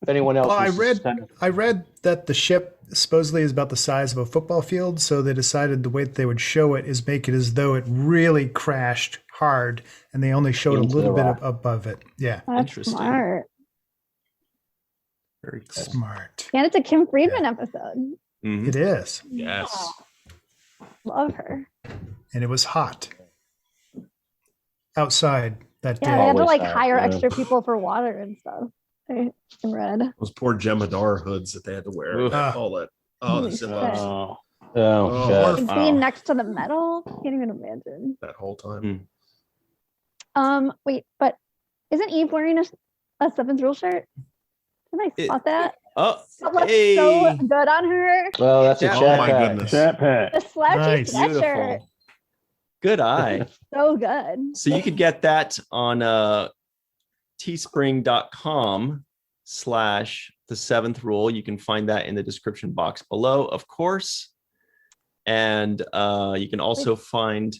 If anyone else. Well, I was read kind of- I read that the ship supposedly is about the size of a football field, so they decided the way that they would show it is make it as though it really crashed hard, and they only showed Into a little the bit rock. above it. Yeah, That's Interesting. smart. Very cool. smart. And it's a Kim Friedman episode. Mhm. It is, Yes. Love her. and it was hot outside that Yeah, they day. had to Always like hot, hire yeah. extra people for water and stuff. I read. Those poor Jemadar hoods that they had to wear. Oof. All that. Oh, the Holy zip-ups Oh, Oh, God. Like being next to the metal. Can't even imagine. that whole time. Wait, but isn't Eve wearing a Seventh Rule shirt? Didn't I spot that? Oh, That looks hey. so good on her. Well, that's a Yeah. chat Oh my pack. goodness. chat pack. The slouchy Nice. sweatshirt. Beautiful. Good eye. So good. So you could get that on teespring.com/the7th rule. You can find that in the description box below, of course. And you can also find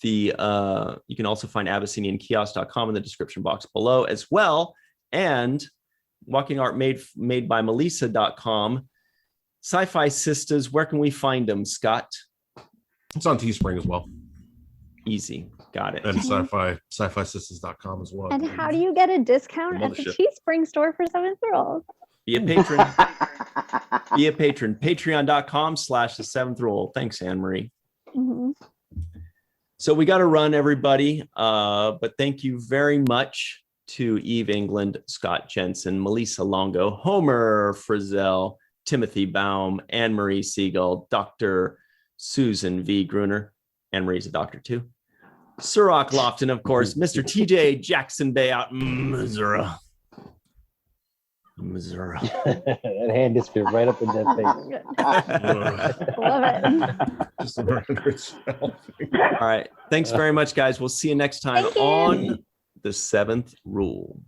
AbyssinianKiosk.com in the description box below as well. And Walking Art made by Melissa.com. Sci-Fi Sisters, where can we find them, Scott? It's on Teespring as well. Easy. Got it. And sci-fi sisters.com as well. And how do you get a discount at the Mothership. Teespring store for Seventh Rule? Be a patron. Be a patron. Patreon.com/the7th rule. Thanks, Anne-Marie. Mhm. So we got to run, everybody. But thank you very much to Eve England, Scott Jensen, Melissa Longo, Homer Frizzell, Timothy Baum, Anne-Marie Segal, Dr. Susan V. Gruner. Anne-Marie's a doctor too. Cirroc Lofton, of course, Mr. TJ Jackson-Bey out in Missouri. That hand just fit right up in that face. Love it. Just a very good spell. All right. Thanks very much, guys. We'll see you next time Thank you. on the 7th rule.